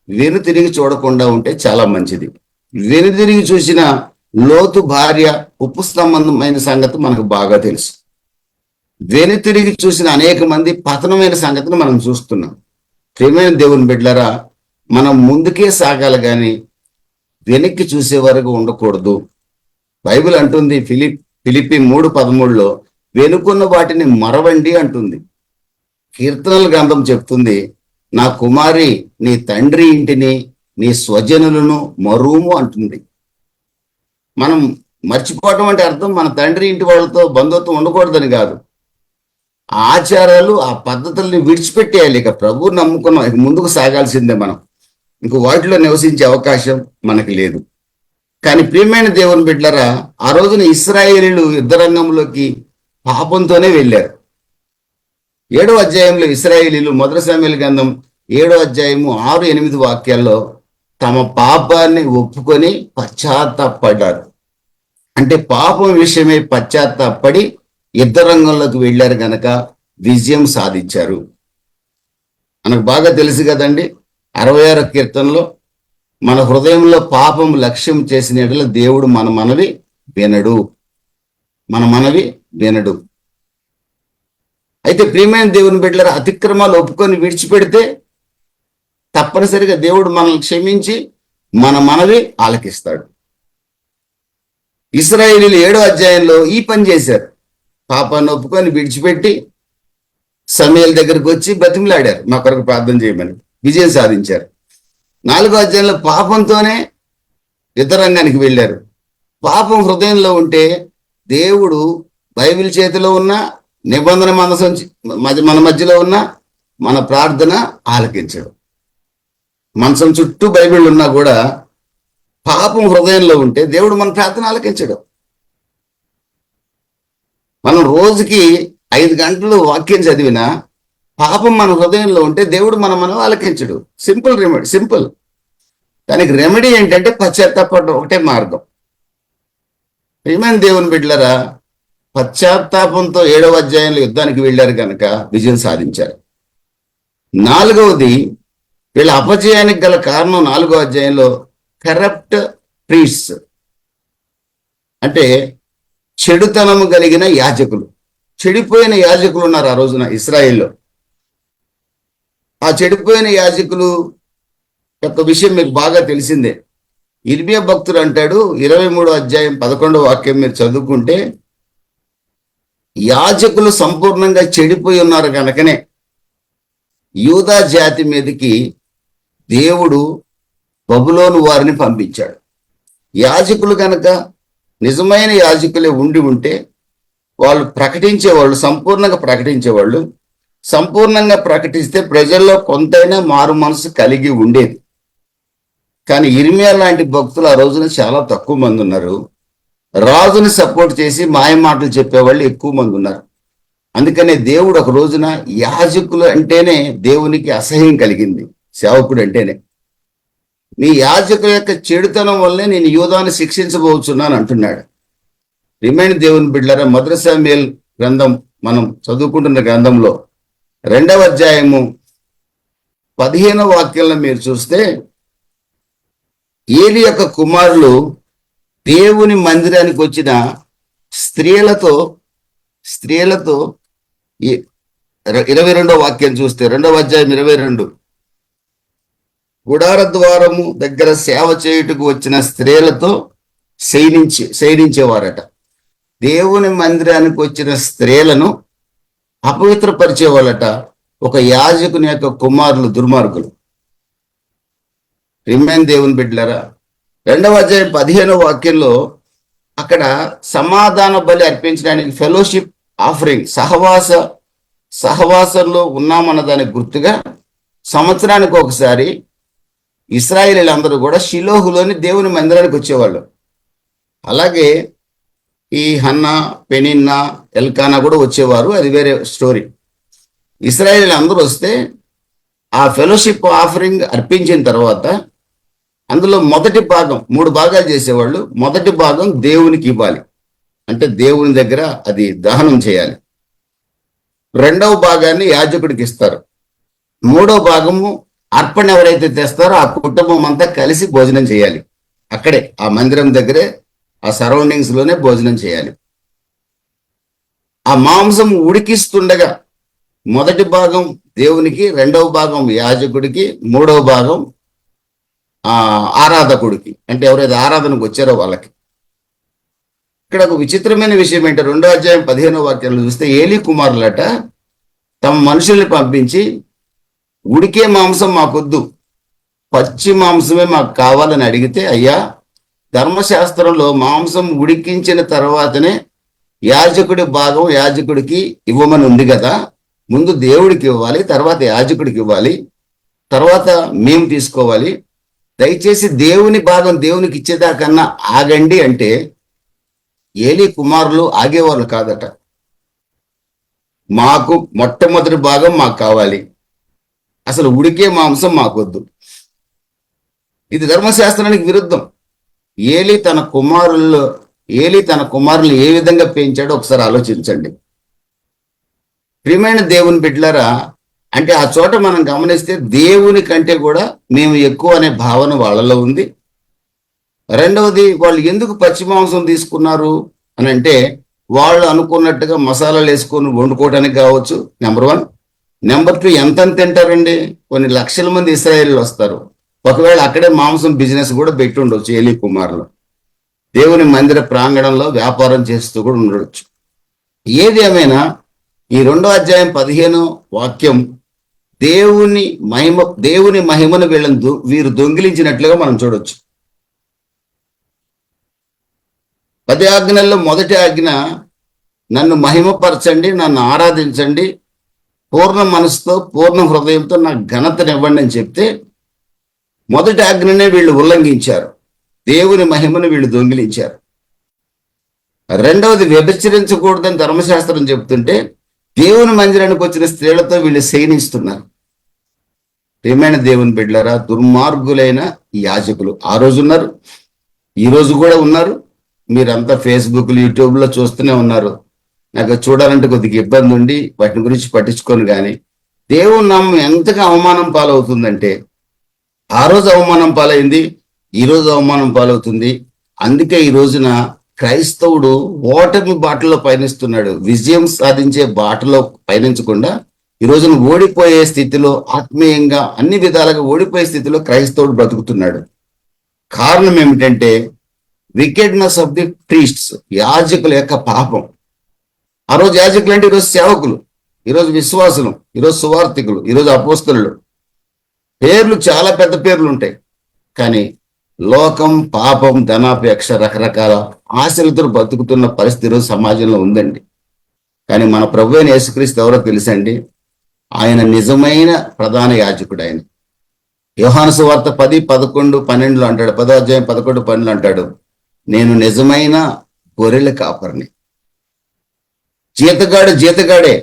వెను తిరిగి చూడకుండా ఉంటే చాలా మంచిది. వెను తిరిగి చూసిన లోతు భార్య ఉప్పు సంబంధమైన సంగతి మనకు బాగా తెలుసు. వెను తిరిగి చూసిన అనేక మంది పతనమైన సంగతిని మనం చూస్తున్నాం. ప్రియమైన దేవుని బిడ్డలారా, మనం ముందుకే సాగాలి కానీ వెనక్కి చూసే వరకు ఉండకూడదు. బైబిల్ అంటుంది ఫిలిప్పి 3:13లో వెనుకున్న వాటిని మరవండి అంటుంది. కీర్తనల గ్రంథం చెప్తుంది, నా కుమారి నీ తండ్రి ఇంటిని నీ స్వజనులను మరుము అంటుంది. మనం మర్చిపోవటం అంటే అర్థం మన తండ్రి ఇంటి వాళ్ళతో బంధుత్వం ఉండకూడదని కాదు. ఆచారాలు ఆ పద్ధతుల్ని విడిచిపెట్టేయాలి. ఇక ప్రభువు నమ్ముకున్నాం, ఇక ముందుకు సాగాల్సిందే. మనం ఇంక వాటిలో నివసించే అవకాశం మనకి లేదు. కానీ ప్రియమైన దేవుని బిడ్డలారా, ఆ రోజున ఇశ్రాయేలీలు యుద్ధరంగంలోకి పాపంతోనే వెళ్ళారు. 7వ అధ్యాయంలో ఇశ్రాయేలీలు 1 సమూయేలు గ్రంథం 7వ అధ్యాయము 6-8 వాక్యాల్లో తమ పాపాన్ని ఒప్పుకొని పశ్చాత్తాపడ్డారు. అంటే పాపం విషయమై పశ్చాత్తాపడి యుద్ధ రంగంలోకి వెళ్ళారు గనక విజయం సాధించారు. మనకు బాగా తెలుసు కదండి, 66వ కీర్తనలో మన హృదయంలో పాపం లక్ష్యం చేసిన యెడల దేవుడు మన మనవి వినడు. అయితే ప్రియమైన దేవుని బిడ్డలారా, అతిక్రమాలు ఒప్పుకొని విడిచిపెడితే తప్పనిసరిగా దేవుడు మనల్ని క్షమించి మన మనవి ఆలకిస్తాడు. ఇశ్రాయేలీలు 7వ అధ్యాయంలో ఈ పని చేశారు. పాపాన్ని ఒప్పుకొని విడిచిపెట్టి సమూయేలు దగ్గరకు వచ్చి బతిమలాడారు, మా కొరకు ప్రార్థన చేయమని. విజయం సాధించారు. 4వ అధ్యాయంలో పాపంతోనే యుద్ధరంగానికి వెళ్ళారు. పాపం హృదయంలో ఉంటే దేవుడు బైబిల్ చేతిలో ఉన్న నిబంధన మనసం మన మధ్యలో ఉన్న మన ప్రార్థన ఆలకించడు. మనసం చుట్టూ బైబిల్ ఉన్నా కూడా పాపం హృదయంలో ఉంటే దేవుడు మన ప్రార్థన ఆలకించడు. మనం రోజుకి 5 గంటలు వాక్యం చదివినా పాపం మన హృదయంలో ఉంటే దేవుడు మనం ఆలకించడు. సింపుల్. దానికి రెమెడీ ఏంటంటే పశ్చాత్తాపడడం ఒకటే మార్గం. ప్రియమైన దేవుని బిడ్డలారా, పశ్చాత్తాపంతో 7వ అధ్యాయంలో యుద్ధానికి వెళ్ళారు కనుక విజయం సాధించారు. 4వది, వీళ్ళ అపజయానికి గల కారణం 4వ అధ్యాయంలో కరప్ట్ ప్రీస్ట్స్, అంటే చెడుతనము కలిగిన యాజకులు. చెడిపోయిన యాజకులు ఉన్నారు ఆ రోజున ఇశ్రాయేల్లో. ఆ చెడిపోయిన యాజకులు యొక్క విషయం మీకు బాగా తెలిసిందే. ఇర్మియా భక్తుడు అంటాడు, 23వ అధ్యాయం 11వ వాక్యం మీరు చదువుకుంటే, యాజకులు సంపూర్ణంగా చెడిపోయి ఉన్నారు కనుకనే యూదా జాతి మీదకి దేవుడు బబులోను వారిని పంపించాడు. యాజకులు కనుక నిజమైన యాజకులే ఉండి ఉంటే వాళ్ళు ప్రకటించేవాళ్ళు, సంపూర్ణంగా ప్రకటిస్తే ప్రజల్లో కొంతైనా మారు మనసు కలిగి ఉండేది. కానీ ఇర్మియా లాంటి భక్తులు ఆ రోజున చాలా తక్కువ మంది ఉన్నారు. రాజుని సపోర్ట్ చేసి మాయ మాటలు చెప్పేవాళ్ళు ఎక్కువ మంది ఉన్నారు. అందుకనే దేవుడు ఒక రోజున యాజకులు అంటేనే దేవునికి అసహ్యం కలిగింది. సేవకుడు అంటేనే నీ యాజకుల యొక్క చెడుతనం వల్లే నేను యూదాను శిక్షించబోచున్నాను అంటున్నాడు. రిమైండ్ దేవుని బిడ్డలారా, మొదటి సమూయేలు గ్రంథం మనం చదువుకుంటున్న గ్రంథంలో 2వ అధ్యాయము 15వ వాక్యంలో మీరు చూస్తే ఏలి యొక్క కుమారులు దేవుని మందిరానికి వచ్చిన స్త్రీలతో 22వ వాక్యం చూస్తే 2వ అధ్యాయం 22, గుడార ద్వారము దగ్గర సేవ చేయుటకు వచ్చిన స్త్రీలతో శయనించేవారట. దేవుని మందిరానికి వచ్చిన స్త్రీలను అపవిత్రపరిచేవాళ్ళట ఒక యాజకుని యొక్క కుమారులు, దుర్మార్గులు. రిమైన్ దేవుని బిడ్డలారా, 2వ అధ్యాయం 15వ వాక్యంలో అక్కడ సమాధాన బలి అర్పించడానికి ఫెలోషిప్ ఆఫరింగ్, సహవాసంలో ఉన్నామన్న దానికి గుర్తుగా సంవత్సరానికి ఒకసారి ఇశ్రాయేలీలందరూ కూడా షిలోహులోని దేవుని మందిరానికి వచ్చేవాళ్ళు. అలాగే ఈ హన్నా, పెనిన్నా, ఎల్కానా కూడా వచ్చేవారు, అది వేరే స్టోరీ. ఇశ్రాయేలీలందరూ వస్తే ఆ ఫెలోషిప్ ఆఫరింగ్ అర్పించిన తర్వాత అందులో మొదటి భాగం 3 భాగాలు చేసేవాళ్ళు. మొదటి భాగం దేవునికి ఇవ్వాలి, అంటే దేవుని దగ్గర అది దహనం చేయాలి. 2వ భాగాన్ని యాజకుడికి ఇస్తారు. 3వ భాగము అర్పణ ఎవరైతే తెస్తారో ఆ కుటుంబం అంతా కలిసి భోజనం చేయాలి. అక్కడే ఆ మందిరం దగ్గరే, ఆ సరౌండింగ్స్ లోనే భోజనం చేయాలి. ఆ మాంసం ఉడికిస్తుండగా మొదటి భాగం దేవునికి, 2వ భాగం యాజకుడికి, 3వ భాగం ఆరాధకుడికి, అంటే ఎవరైతే ఆరాధనకు వచ్చారో వాళ్ళకి. ఇక్కడ ఒక విచిత్రమైన విషయం ఏంటంటే 2వ అధ్యాయం 15వ వాక్యంలో చూస్తే ఏలీ కుమారులట తమ మనుషుల్ని పంపించి, ఉడికే మాంసం మాకొద్దు, పచ్చి మాంసమే మాకు కావాలని అడిగితే, అయ్యా ధర్మశాస్త్రంలో మాంసం ఉడికించిన తర్వాతనే యాజకుడి భాగం యాజకుడికి ఇవ్వమని ఉంది కదా, ముందు దేవుడికి ఇవ్వాలి, తర్వాత యాజకుడికి ఇవ్వాలి, తర్వాత మేము తీసుకోవాలి, దయచేసి దేవుని భాగం దేవునికి ఇచ్చేదాకన్నా ఆగండి అంటే ఏలీ కుమారులు ఆగేవాళ్ళు కాదట. మాకు మొట్టమొదటి భాగం మాకు కావాలి, అసలు ఉడికే మాంసం మాకొద్దు. ఇది ధర్మశాస్త్రానికి విరుద్ధం. ఏలీ తన కుమారులు ఏ విధంగా పెంచాడో ఒకసారి ఆలోచించండి. ప్రియమైన దేవుని బిడ్డలారా, అంటే ఆ చోట మనం గమనిస్తే దేవుని కంటే కూడా మేము ఎక్కువ అనే భావన వాళ్ళలో ఉంది. 2వది, వాళ్ళు ఎందుకు పచ్చి మాంసం తీసుకున్నారు అని అంటే వాళ్ళు అనుకున్నట్టుగా మసాలాలు వేసుకొని వండుకోవడానికి కావచ్చు, నెంబర్ 1. నెంబర్ 2, ఎంత తింటారండి? కొన్ని లక్షల మంది ఇశ్రాయేలీలు వస్తారు. ఒకవేళ అక్కడే మాంసం బిజినెస్ కూడా పెట్టి ఉండొచ్చు. ఏలీ కుమారులు దేవుని మందిర ప్రాంగణంలో వ్యాపారం చేస్తూ కూడా ఉండొచ్చు. ఏది ఏమైనా ఈ 2వ అధ్యాయం 15వ వాక్యం దేవుని మహిమను వీరు దొంగిలించినట్లుగా మనం చూడొచ్చు. 10 ఆజ్ఞల్లో మొదటి ఆజ్ఞ, నన్ను మహిమపరచండి, నన్ను ఆరాధించండి, పూర్ణ మనసుతో పూర్ణ హృదయంతో నాకు ఘనతనివ్వండి అని చెప్తే మొదటి ఆజ్ఞనే వీళ్ళు ఉల్లంఘించారు. దేవుని మహిమను వీళ్ళు దొంగిలించారు. 2వది, వ్యభిచరించకూడదని ధర్మశాస్త్రం చెప్తుంటే దేవుని మందిరానికి వచ్చిన స్త్రీలతో వీళ్ళు శయనిస్తున్నారు. ప్రియమైన దేవుని బిడ్డలారా, దుర్మార్గులైన యాజకులు ఆ రోజు ఉన్నారు, ఈ రోజు కూడా ఉన్నారు. మీరంతా ఫేస్బుక్, యూట్యూబ్లో చూస్తూనే ఉన్నారు. నాకు చూడాలంటే కొద్దిగా ఇబ్బంది ఉండి వాటిని గురించి పట్టించుకోను. కానీ దేవుని నామం ఎంతగా అవమానం పాలవుతుందంటే, ఆ రోజు అవమానం పాలైంది, ఈ రోజు అవమానం పాలవుతుంది. అందుకే ఈ రోజున క్రైస్తవుడు ఓటమి బాటలో పయనిస్తున్నాడు. విజయం సాధించే బాటలో పయనించకుండా ఈ రోజున ఓడిపోయే స్థితిలో, ఆత్మీయంగా అన్ని విధాలుగా ఓడిపోయే స్థితిలో క్రైస్తవుడు బ్రతుకుతున్నాడు. కారణం ఏమిటంటే వికెడ్నెస్ ఆఫ్ ది ప్రీస్ట్స్, యాజకుల యొక్క పాపం. ఆ రోజు యాజకులు అంటే ఈరోజు సేవకులు, ఈరోజు విశ్వాసులు, ఈరోజు సువార్థికులు, ఈరోజు అపోస్తలులు. పేర్లు చాలా పెద్ద పేర్లు ఉంటాయి, కానీ లోకం, పాపం, ధనాపేక్ష, రకరకాల ఆశలతో బతుకుతున్న పరిస్థితి సమాజంలో ఉందండి. కానీ మన ప్రభు అయిన యేసుక్రీస్తు ఎవరో తెలుసండి? ఆయన నిజమైన ప్రధాన యాజకుడు. ఆయన యోహాను సువార్త 10, 11, 12 అంటాడు. 10వ అధ్యాయం 11, 12 అంటాడు, నేను నిజమైన గొర్రెల కాపరిని. జీతగాడే,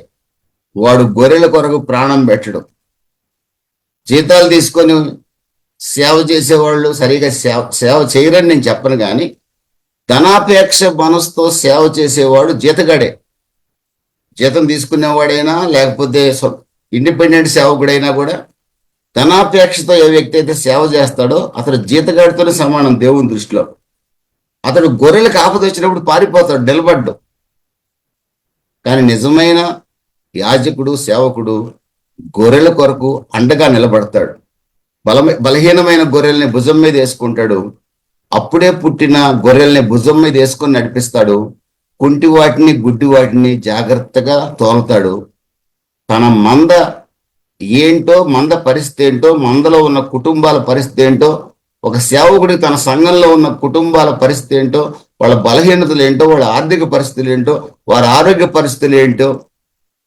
వాడు గొర్రెల కొరకు ప్రాణం పెట్టడం. జీతాలు తీసుకొని సేవ చేసేవాళ్ళు సరిగా సేవ చేయరని నేను చెప్పను, కానీ ధనాపేక్ష మనసుతో సేవ చేసేవాడు జీతగాడే. జీతం తీసుకునేవాడైనా లేకపోతే ఇండిపెండెంట్ సేవకుడైనా కూడా ధనాపేక్షతో ఏ వ్యక్తి అయితే సేవ చేస్తాడో అతడు జీతగాడితోనే సమానం దేవుని దృష్టిలో. అతడు గొర్రెలకు ఆపద వచ్చినప్పుడు పారిపోతాడు, నిలబడ్డు. కానీ నిజమైన యాజకుడు, సేవకుడు గొర్రెల కొరకు అండగా నిలబడతాడు. బలహీనమైన గొర్రెల్ని భుజం మీద వేసుకుంటాడు. అప్పుడే పుట్టిన గొర్రెల్ని భుజం మీద వేసుకొని నడిపిస్తాడు. కుంటి వాటిని, గుడ్డి వాటిని జాగ్రత్తగా తోలుతాడు. తన మంద ఏంటో, మంద పరిస్థితి ఏంటో, మందలో ఉన్న కుటుంబాల పరిస్థితి ఏంటో, ఒక సేవకుడికి తన సంఘంలో ఉన్న కుటుంబాల పరిస్థితి ఏంటో, వాళ్ళ బలహీనతలు ఏంటో, వాళ్ళ ఆర్థిక పరిస్థితులు ఏంటో, వారి ఆరోగ్య పరిస్థితులు ఏంటో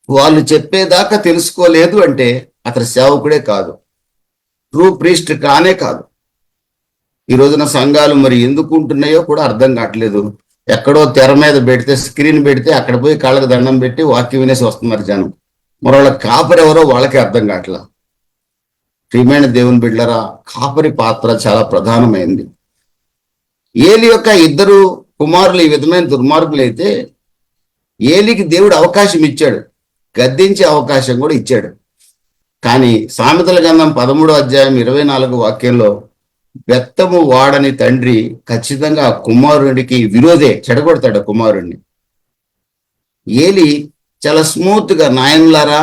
వాళ్ళు చెప్పేదాకా తెలుసుకోలేదు అంటే అతని సేవకుడే కాదు, ట్రూ ప్రీస్ట్ కానే కాదు. ఈ రోజున సంఘాలు మరి ఎందుకు ఉంటున్నాయో కూడా అర్థం కావట్లేదు. ఎక్కడో తెర మీద పెడితే, స్క్రీన్ పెడితే అక్కడ పోయి కాళ్ళకు దండం పెట్టి వాక్యం వినేసి వస్తున్నారు జనం. మరి వాళ్ళ కాపరి ఎవరో వాళ్ళకే అర్థం కావట్లా. ప్రియమైన దేవుని బిడ్డలారా, కాపరి పాత్ర చాలా ప్రధానమైంది. ఏలి యొక్క 2 కుమారులు ఈ విధమైన దుర్మార్గులు అయితే ఏలికి దేవుడు అవకాశం ఇచ్చాడు, గద్దించే అవకాశం కూడా ఇచ్చాడు. కానీ సామెతల గ్రంథం 13వ అధ్యాయం 24వ వాక్యంలో బెత్తము వాడని తండ్రి ఖచ్చితంగా ఆ కుమారుడికి విరోధే, చెడగొడతాడు ఆ కుమారుడిని. ఏలి చాలా స్మూత్ గా, నాయనలారా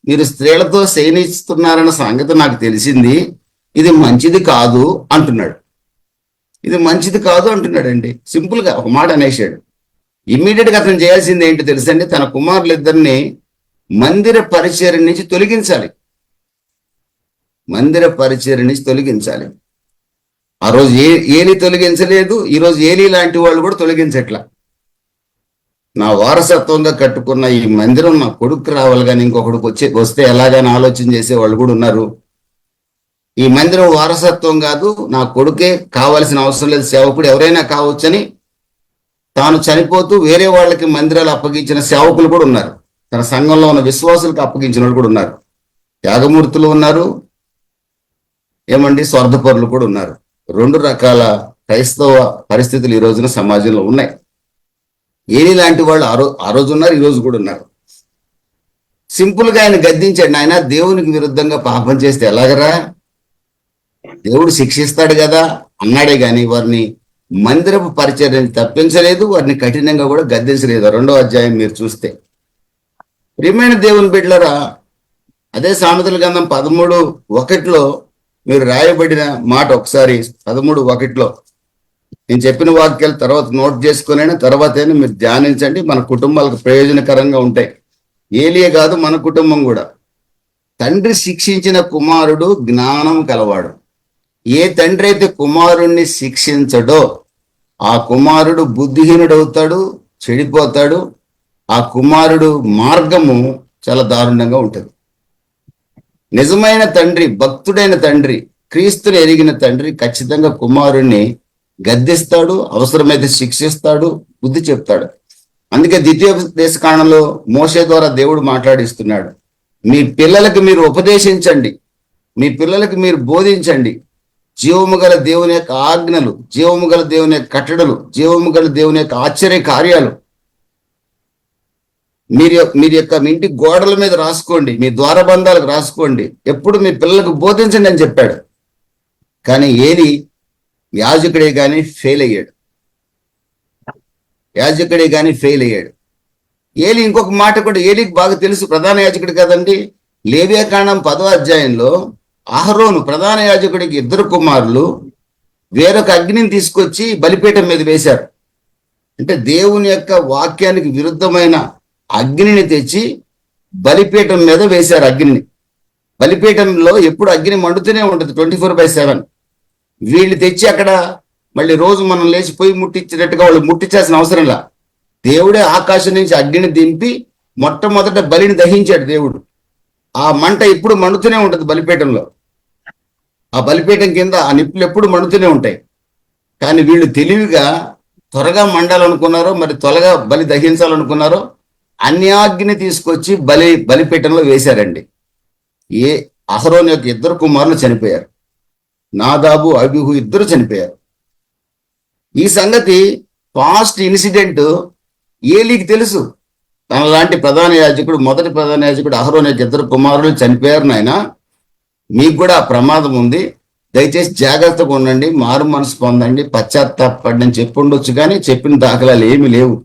మీరు స్త్రీలతో శయనిస్తున్నారన్న సంగతి నాకు తెలిసింది, ఇది మంచిది కాదు అంటున్నాడు. ఇది మంచిది కాదు అంటున్నాడండి. సింపుల్ గా ఒక మాట అనేసాడు. ఇమ్మీడియట్ గా అతను చేయాల్సింది ఏంటో తెలుసండి? తన కుమారులిద్దరిని మందిర పరిచర్య నుంచి తొలగించాలి. మందిర పరిచర్య నుంచి తొలగించాలి. ఆ రోజు ఏలి తొలగించలేదు, ఈరోజు ఏలి లాంటి వాళ్ళు కూడా తొలగించట్లా. నా వారసత్వంగా కట్టుకున్న ఈ మందిరం నా కొడుకు రావాలి, కానీ ఇంకొకడికి వస్తే ఎలాగని ఆలోచన చేసే వాళ్ళు కూడా ఉన్నారు. ఈ మందిరం వారసత్వం కాదు, నా కొడుకే కావాల్సిన అవసరం లేదు, సేవకుడు ఎవరైనా కావచ్చని తాను చనిపోతూ వేరే వాళ్ళకి మందిరాలు అప్పగించిన సేవకులు కూడా ఉన్నారు. తన సంఘంలో ఉన్న విశ్వాసులకు అప్పగించిన వాళ్ళు కూడా ఉన్నారు. త్యాగమూర్తులు ఉన్నారు, స్వార్థపరులు కూడా ఉన్నారు. 2 రకాల క్రైస్తవ పరిస్థితులు ఈ రోజున సమాజంలో ఉన్నాయి. ఏలి లాంటి వాళ్ళు ఆ రోజు ఉన్నారు, ఈ రోజు కూడా ఉన్నారు. సింపుల్ గా ఆయన గద్దించాడు, నాయన దేవునికి విరుద్ధంగా పాపం చేస్తే ఎలాగరా, దేవుడు శిక్షిస్తాడు కదా అన్నాడే గాని వారిని మందిరపు పరిచర్యని తప్పించలేదు, వారిని కఠినంగా కూడా గద్దించలేదు. 2వ అధ్యాయం మీరు చూస్తే. ప్రియమైన దేవుని బిడ్డలారా, అదే సామెతల గ్రంథం 13:1 మీరు రాయబడిన మాట ఒకసారి 13:1 నేను చెప్పిన వాక్యాలు తర్వాత నోట్ చేసుకునే తర్వాతైనా మీరు ధ్యానించండి. మన కుటుంబాలకు ప్రయోజనకరంగా ఉంటాయి. ఏలియే కాదు, మన కుటుంబం కూడా. తండ్రి శిక్షించిన కుమారుడు జ్ఞానం కలవాడు. ఏ తండ్రి అయితే కుమారుణ్ణి శిక్షించడో ఆ కుమారుడు బుద్ధిహీనుడవుతాడు, చెడిపోతాడు. ఆ కుమారుడు మార్గము చాలా దారుణంగా ఉంటుంది. నిజమైన తండ్రి, భక్తుడైన తండ్రి, క్రీస్తుని ఎరిగిన తండ్రి ఖచ్చితంగా కుమారుణ్ణి గద్దిస్తాడు, అవసరమైతే శిక్షిస్తాడు, బుద్ధి చెప్తాడు. అందుకే ద్వితీయోపదేశ కాండంలో మోషే ద్వారా దేవుడు మాట్లాడిస్తున్నాడు. మీ పిల్లలకు మీరు ఉపదేశించండి, మీ పిల్లలకు మీరు బోధించండి. జీవము గల దేవుని యొక్క ఆజ్ఞలు, జీవము గల దేవుని యొక్క కట్టడలు, జీవము గల దేవుని యొక్క ఆశ్చర్య కార్యాలు మీ ఇంటి గోడల మీద రాసుకోండి, మీ ద్వారబంధాలకు రాసుకోండి, ఎప్పుడు మీ పిల్లలకు బోధించండి అని చెప్పాడు. కానీ ఏలి యాజకుడే కానీ ఫెయిల్ అయ్యాడు. ఏలి ఇంకొక మాట కూడా ఏలికి బాగా తెలుసు, ప్రధాన యాజకుడు కదండి. లేవియాకాండం 10వ అధ్యాయంలో అహరోను ప్రధాన యాజకుడికి 2 కుమారులు వేరొక అగ్నిని తీసుకొచ్చి బలిపీఠం మీద వేశారు. అంటే దేవుని యొక్క వాక్యానికి విరుద్ధమైన అగ్నిని తెచ్చి బలిపీఠం మీద వేశారు. అగ్నిని బలిపీఠంలో ఎప్పుడు అగ్ని మండుతూనే ఉంటుంది 24/7. వీళ్ళు తెచ్చి అక్కడ మళ్ళీ రోజు మనం లేచి పొయ్యి ముట్టించినట్టుగా వాళ్ళు ముట్టించాల్సిన అవసరంలా. దేవుడే ఆకాశం నుంచి అగ్నిని దింపి మొట్టమొదట బలిని దహించాడు దేవుడు. ఆ మంట ఎప్పుడు మండుతూనే ఉంటుంది బలిపీఠంలో. ఆ బలిపీఠం కింద ఆ నిప్పులు ఎప్పుడు మండుతూనే ఉంటాయి. కానీ వీళ్ళు తెలివిగా త్వరగా మండాలనుకున్నారో మరి త్వరగా బలి దహించాలనుకున్నారో అన్యాగ్ని తీసుకొచ్చి బలిపీఠంలో వేశారండి. అహరోను యొక్క 2 కుమారులు చనిపోయారు. నాదాబు అబీహు ఇద్దరు చనిపోయారు. ఈ సంగతి పాస్ట్ ఇన్సిడెంట్ ఏలీకి తెలుసు. తనలాంటి ప్రధాన యాజకుడు, మొదటి ప్రధాన యాజకుడు అహరోను యొక్క 2 కుమారులు చనిపోయారు, నాయన మీకు కూడా ప్రమాదం ఉంది, దయచేసి జాగ్రత్తగా ఉండండి, మారు మనసు పొందండి, పశ్చాత్తాపడండి అని చెప్పుండొచ్చు, కానీ చెప్పిన దాఖలాలు ఏమీ లేవు.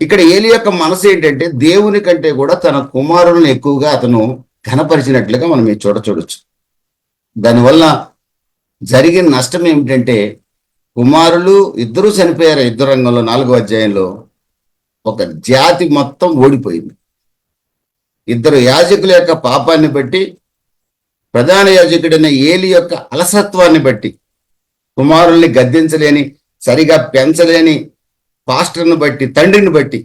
ఇక్కడ ఏలి యొక్క మనసు ఏంటంటే దేవుని కంటే కూడా తన కుమారులను ఎక్కువగా అతను ఘనపరిచినట్లుగా మనం ఈ చూడొచ్చు. దానివల్ల జరిగిన నష్టం ఏమిటంటే కుమారులు ఇద్దరూ చనిపోయారు. యుద్ధ రంగంలో 4వ అధ్యాయంలో ఒక జాతి మొత్తం ఓడిపోయింది. 2 యాజకుల యొక్క పాపాన్ని బట్టి, ప్రధాన యాజకుడైన ఏలి యొక్క అలసత్వాన్ని బట్టి, కుమారుల్ని గద్దించలేని, సరిగా పెంచలేని పాస్టర్ని బట్టి, తండ్రిని బట్టి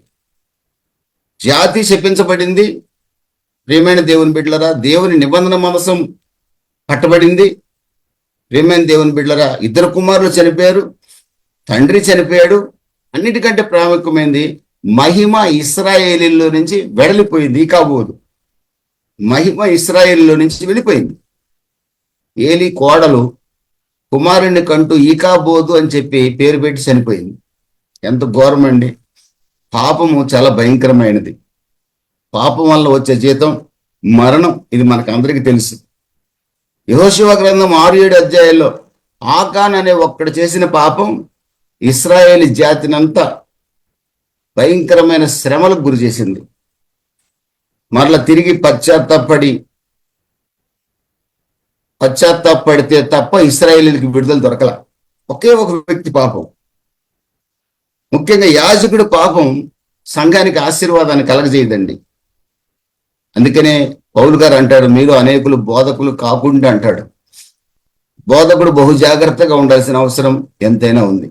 జాతి శపించబడింది. ప్రియమైన దేవుని బిడ్డలరా, దేవుని నిబంధన మనసం పట్టబడింది. ప్రియమైన దేవుని బిడ్డలరా, 2 కుమారులు చనిపోయారు, తండ్రి చనిపోయాడు. అన్నిటికంటే ప్రాముఖ్యమైనది మహిమ ఇశ్రాయేలీలో నుంచి వెడలిపోయింది. ఈకాబోదు మహిమ ఇశ్రాయేలీలో నుంచి వెళ్ళిపోయింది. ఏలి కోడలు కుమారుని కంటూ ఈకాబోదు అని చెప్పి పేరు పెట్టి చనిపోయింది. ఎంత ఘోరం అండి! పాపము చాలా భయంకరమైనది. పాపం వల్ల వచ్చే జీతం మరణం. ఇది మనకు అందరికీ తెలుసు. యెహోషువ గ్రంథం 6-7 అధ్యాయాల్లో ఆకాన్ అనే ఒక్కడు చేసిన పాపం ఇశ్రాయేలు జాతినంతా భయంకరమైన శ్రమలకు గురి చేసింది. మరలా తిరిగి పశ్చాత్తాపడితే తప్ప ఇశ్రాయేలీలకు విడుదల దొరకల. ఒకే ఒక వ్యక్తి పాపం, ముఖ్యంగా యాజకుడు పాపం సంఘానికి ఆశీర్వాదాన్ని కలగజేయదండి. అందుకనే పౌలు గారు అంటాడు, మీరు అనేకులు బోధకులు కాకుండా అంటాడు. బోధకుడు బహు జాగ్రత్తగా ఉండాల్సిన అవసరం ఎంతైనా ఉంది.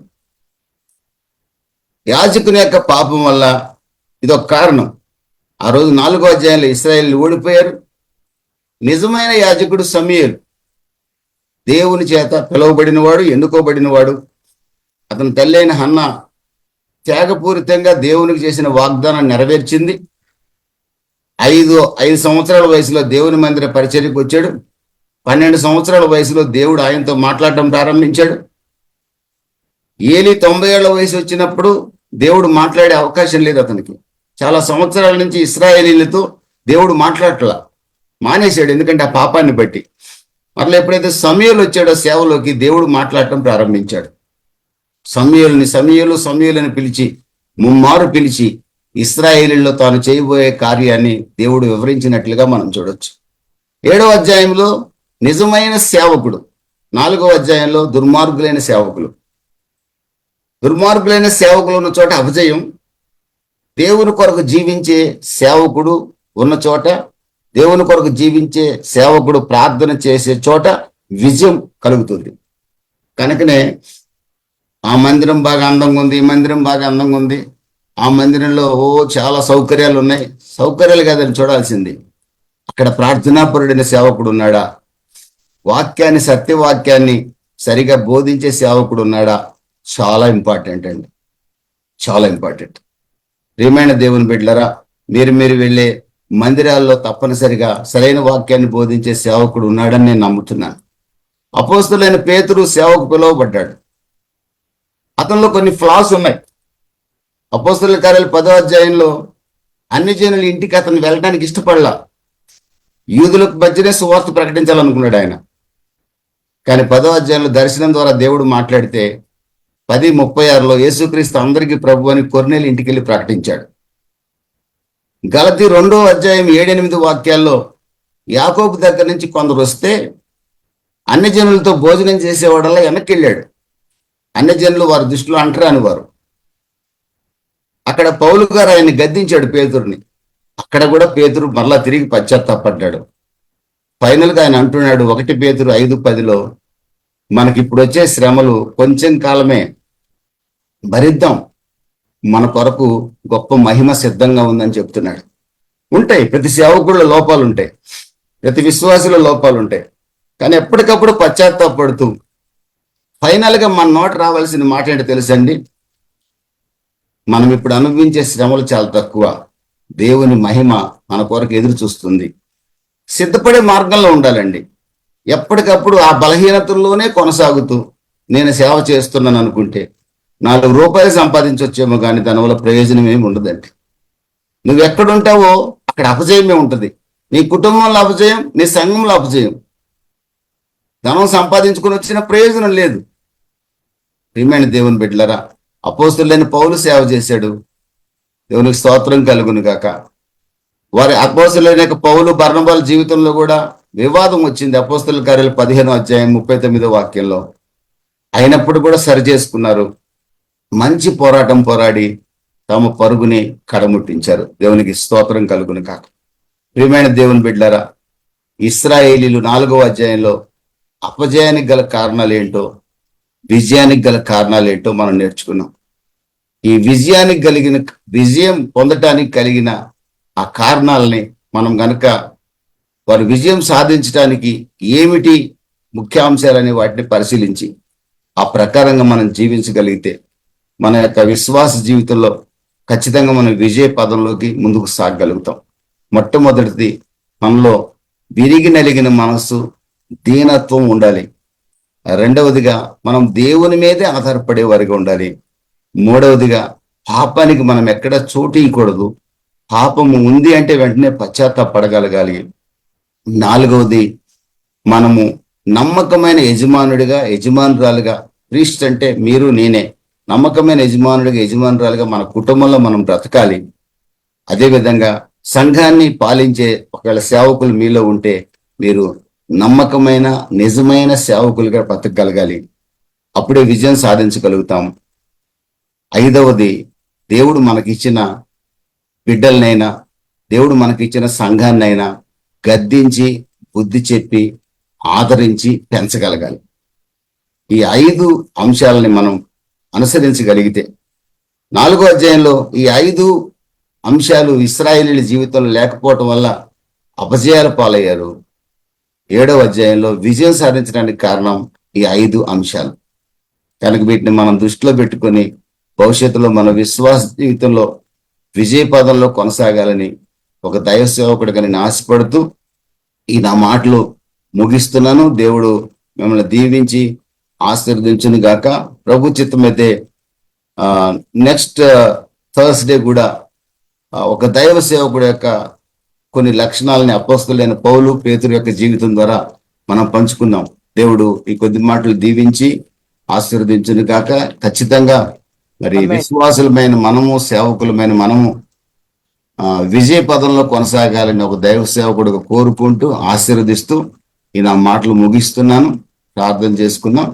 యాజకుని యొక్క పాపం వల్ల ఇదొక కారణం. ఆ రోజు 4వ అధ్యాయంలో ఇశ్రాయేలు ఓడిపోయారు. నిజమైన యాజకుడు సమూయేలు, దేవుని చేత పిలువబడినవాడు, ఎన్నుకోబడినవాడు. అతని తల్లి అయిన హన్నా త్యాగపూరితంగా దేవునికి చేసిన వాగ్దానం నెరవేర్చింది. 5 సంవత్సరాల వయసులో దేవుని మందిర పరిచర్యకు వచ్చాడు. 12 సంవత్సరాల వయసులో దేవుడు ఆయనతో మాట్లాడటం ప్రారంభించాడు. ఏలి 90 ఏళ్ల వయసు వచ్చినప్పుడు దేవుడు మాట్లాడే అవకాశం లేదు అతనికి. చాలా సంవత్సరాల నుంచి ఇశ్రాయేలీలతో దేవుడు మాట్లాడట్లా, మానేశాడు. ఎందుకంటే ఆ పాపాన్ని బట్టి. మరలా ఎప్పుడైతే సమూయేలు వచ్చాడో సేవలోకి, దేవుడు మాట్లాడటం ప్రారంభించాడు. సమూయేలుని పిలిచి, ముమ్మారు పిలిచి ఇశ్రాయేలీల్లో తాను చేయబోయే కార్యాన్ని దేవుడు వివరించినట్లుగా మనం చూడొచ్చు. 7వ అధ్యాయంలో నిజమైన సేవకుడు, 4వ అధ్యాయంలో దుర్మార్గులైన సేవకులు. దుర్మార్గులైన సేవకులు ఉన్న చోట అపజయం, దేవుని కొరకు జీవించే సేవకుడు ఉన్న చోట, దేవుని కొరకు జీవించే సేవకుడు ప్రార్థన చేసే చోట విజయం కలుగుతుంది. కనుకనే ఆ మందిరం బాగా అందంగా ఉంది, ఈ మందిరం బాగా అందంగా ఉంది, ఆ మందిరంలో చాలా సౌకర్యాలు ఉన్నాయి. సౌకర్యాలు కాదని చూడాల్సింది, అక్కడ ప్రార్థనాపరుడైన సేవకుడు ఉన్నాడా, వాక్యాన్ని, సత్యవాక్యాన్ని సరిగా బోధించే సేవకుడు ఉన్నాడా, చాలా ఇంపార్టెంట్ అండి, చాలా ఇంపార్టెంట్. ప్రియమైన దేవుని బిడ్డలరా, మీరు వెళ్ళే మందిరాల్లో తప్పనిసరిగా సరైన వాక్యాన్ని బోధించే సేవకుడు ఉన్నాడని నేను నమ్ముతున్నాను. అపోస్తలుడైన పేతురు సేవకు పిలువబడ్డాడు. అతనిలో కొన్ని ఫ్లాస్ ఉన్నాయి. అపోస్తలుల కార్యాలు 10వ అధ్యాయంలో అన్ని జనుల ఇంటికి అతను వెళ్ళడానికి ఇష్టపడలా. యూదులకు మధ్యనే సువార్త ప్రకటించాలనుకున్నాడు ఆయన. కానీ 10వ అధ్యాయంలో దర్శనం ద్వారా దేవుడు మాట్లాడితే 10:36లో యేసుక్రీస్తు అందరికీ ప్రభు అని కొర్నేలి ఇంటికి వెళ్ళి ప్రకటించాడు. గలతీ 2వ అధ్యాయం 7-8 వాక్యాల్లో యాకోబు దగ్గర నుంచి కొందరు వస్తే అన్ని జనులతో భోజనం చేసేవాడల్లా వెనక్కి వెళ్ళాడు. అన్ని జనులు వారి దృష్టిలో అంటరాని వారు. అక్కడ పౌలు గారు ఆయన్ని గద్దించాడు, పేతురుని. అక్కడ కూడా పేతురు మరలా తిరిగి పశ్చాత్తాపడ్డాడు. ఫైనల్గా ఆయన అంటున్నాడు 1 పేతురు 5:10లో, మనకి ఇప్పుడు వచ్చే శ్రమలు కొంచెం కాలమే, భరిద్దాం, మన కొరకు గొప్ప మహిమ సిద్ధంగా ఉందని చెప్తున్నాడు. ఉంటాయి, ప్రతి సేవకుల్లో లోపాలు ఉంటాయి, ప్రతి విశ్వాసుల లోపాలు ఉంటాయి. కానీ ఎప్పటికప్పుడు పశ్చాత్తాపడుతూ ఫైనల్ గా మన నోట రావాల్సిన మాట ఏంటో తెలుసండి, మనం ఇప్పుడు అనుభవించే శ్రమలు చాలా తక్కువ, దేవుని మహిమ మన కొరకు ఎదురు చూస్తుంది. సిద్ధపడే మార్గంలో ఉండాలండి. ఎప్పటికప్పుడు ఆ బలహీనతల్లోనే కొనసాగుతూ నేను సేవ చేస్తున్నాను అనుకుంటే 4 రూపాయలు సంపాదించవచ్చేమో కానీ దానివల్ల ప్రయోజనం ఏమి ఉండదండి. నువ్వు ఎక్కడుంటావో అక్కడ అపజయమే ఉంటుంది. నీ కుటుంబంలో అపజయం, నీ సంఘంలో అపజయం. ధనం సంపాదించుకుని వచ్చిన ప్రయోజనం లేదు. ప్రియమైన దేవుని బిడ్డలారా, అపోస్తులైన పౌలు సేవ చేశాడు, దేవునికి స్తోత్రం కలుగును గాక. వారి అపోస్తులైన పౌలు బర్నబాల జీవితంలో కూడా వివాదం వచ్చింది. అపోస్తుల కార్యాలు 15వ అధ్యాయం 39వ వాక్యంలో. అయినప్పుడు కూడా సరి చేసుకున్నారు, మంచి పోరాటం పోరాడి తమ పరుగుని కడముట్టించారు. దేవునికి స్తోత్రం కలుగును కాక. ప్రియమైన దేవుని బిడ్డలారా, ఇశ్రాయేలీలు 4వ అధ్యాయంలో అపజయానికి గల కారణాలు ఏంటో, విజయానికి గల కారణాలు ఏంటో మనం నేర్చుకున్నాం. ఈ విజయం పొందటానికి కలిగిన ఆ కారణాలని మనం గనక వారు విజయం సాధించడానికి ఏమిటి ముఖ్యాంశాలని వాటిని పరిశీలించి ఆ ప్రకారంగా మనం జీవించగలిగితే మన యొక్క విశ్వాస జీవితంలో ఖచ్చితంగా మనం విజయ పదంలోకి ముందుకు సాగగలుగుతాం. మొట్టమొదటిది, మనలో విరిగి నలిగిన మనస్సు, దీనత్వం ఉండాలి. రెండవదిగా మనం దేవుని మీదే ఆధారపడే వారిగా ఉండాలి. మూడవదిగా పాపానికి మనం ఎక్కడ చోటు ఇవ్వకూడదు. పాపము ఉంది అంటే వెంటనే పశ్చాత్తాపడగలగాలి. నాలుగవది, మనము నమ్మకమైన యజమానురాలుగా, ప్రీస్ట్ అంటే మీరు నేనే, నమ్మకమైన యజమానురాలుగా మన కుటుంబంలో మనం బ్రతకాలి. అదేవిధంగా సంఘాన్ని పాలించే ఒకవేళ సేవకులు మీలో ఉంటే మీరు నమ్మకమైన నిజమైన సేవకులుగా బ్రతకగలగాలి. అప్పుడే విజయం సాధించగలుగుతాం. ఐదవది, దేవుడు మనకిచ్చిన బిడ్డలనైనా, దేవుడు మనకిచ్చిన సంఘాన్నైనా గద్దించి, బుద్ధి చెప్పి, ఆదరించి పెంచగలగాలి. ఈ 5 అంశాలని మనం అనుసరించగలిగితే, 4వ అధ్యాయంలో ఈ 5 అంశాలు ఇశ్రాయేలీయుల జీవితంలో లేకపోవటం వల్ల అపజయాల పాలయ్యారు. 7వ అధ్యాయంలో విజయం సాధించడానికి కారణం ఈ 5 అంశాలు. కనుక వీటిని మనం దృష్టిలో పెట్టుకొని భవిష్యత్తులో మన విశ్వాస జీవితంలో విజయ పదంలో కొనసాగాలని ఒక దైవ సేవకుడిగా నేను ఆశపడుతూ ఈ నా మాటలు ముగిస్తున్నాను. దేవుడు మిమ్మల్ని దీవించి ఆశీర్వదించును గాక. ప్రభు చిత్తమైతే నెక్స్ట్ థర్స్డే కూడా ఒక దైవ సేవకుడు యొక్క కొన్ని లక్షణాలని అపోస్తలులైన పౌలు, పేతురు యొక్క జీవితం ద్వారా మనం పంచుకున్నాం. దేవుడు ఈ కొద్ది మాటలు దీవించి ఆశీర్వదించును గాక. ఖచ్చితంగా మరి విశ్వాసులమైన మనము, సేవకులమైన మనము విజయ పదంలో కొనసాగాలని ఒక దైవ సేవకుడుగా కోరుకుంటూ ఆశీర్వదిస్తూ ఈ నా మాటలు ముగిస్తున్నాను. ప్రార్థన చేసుకుందాం.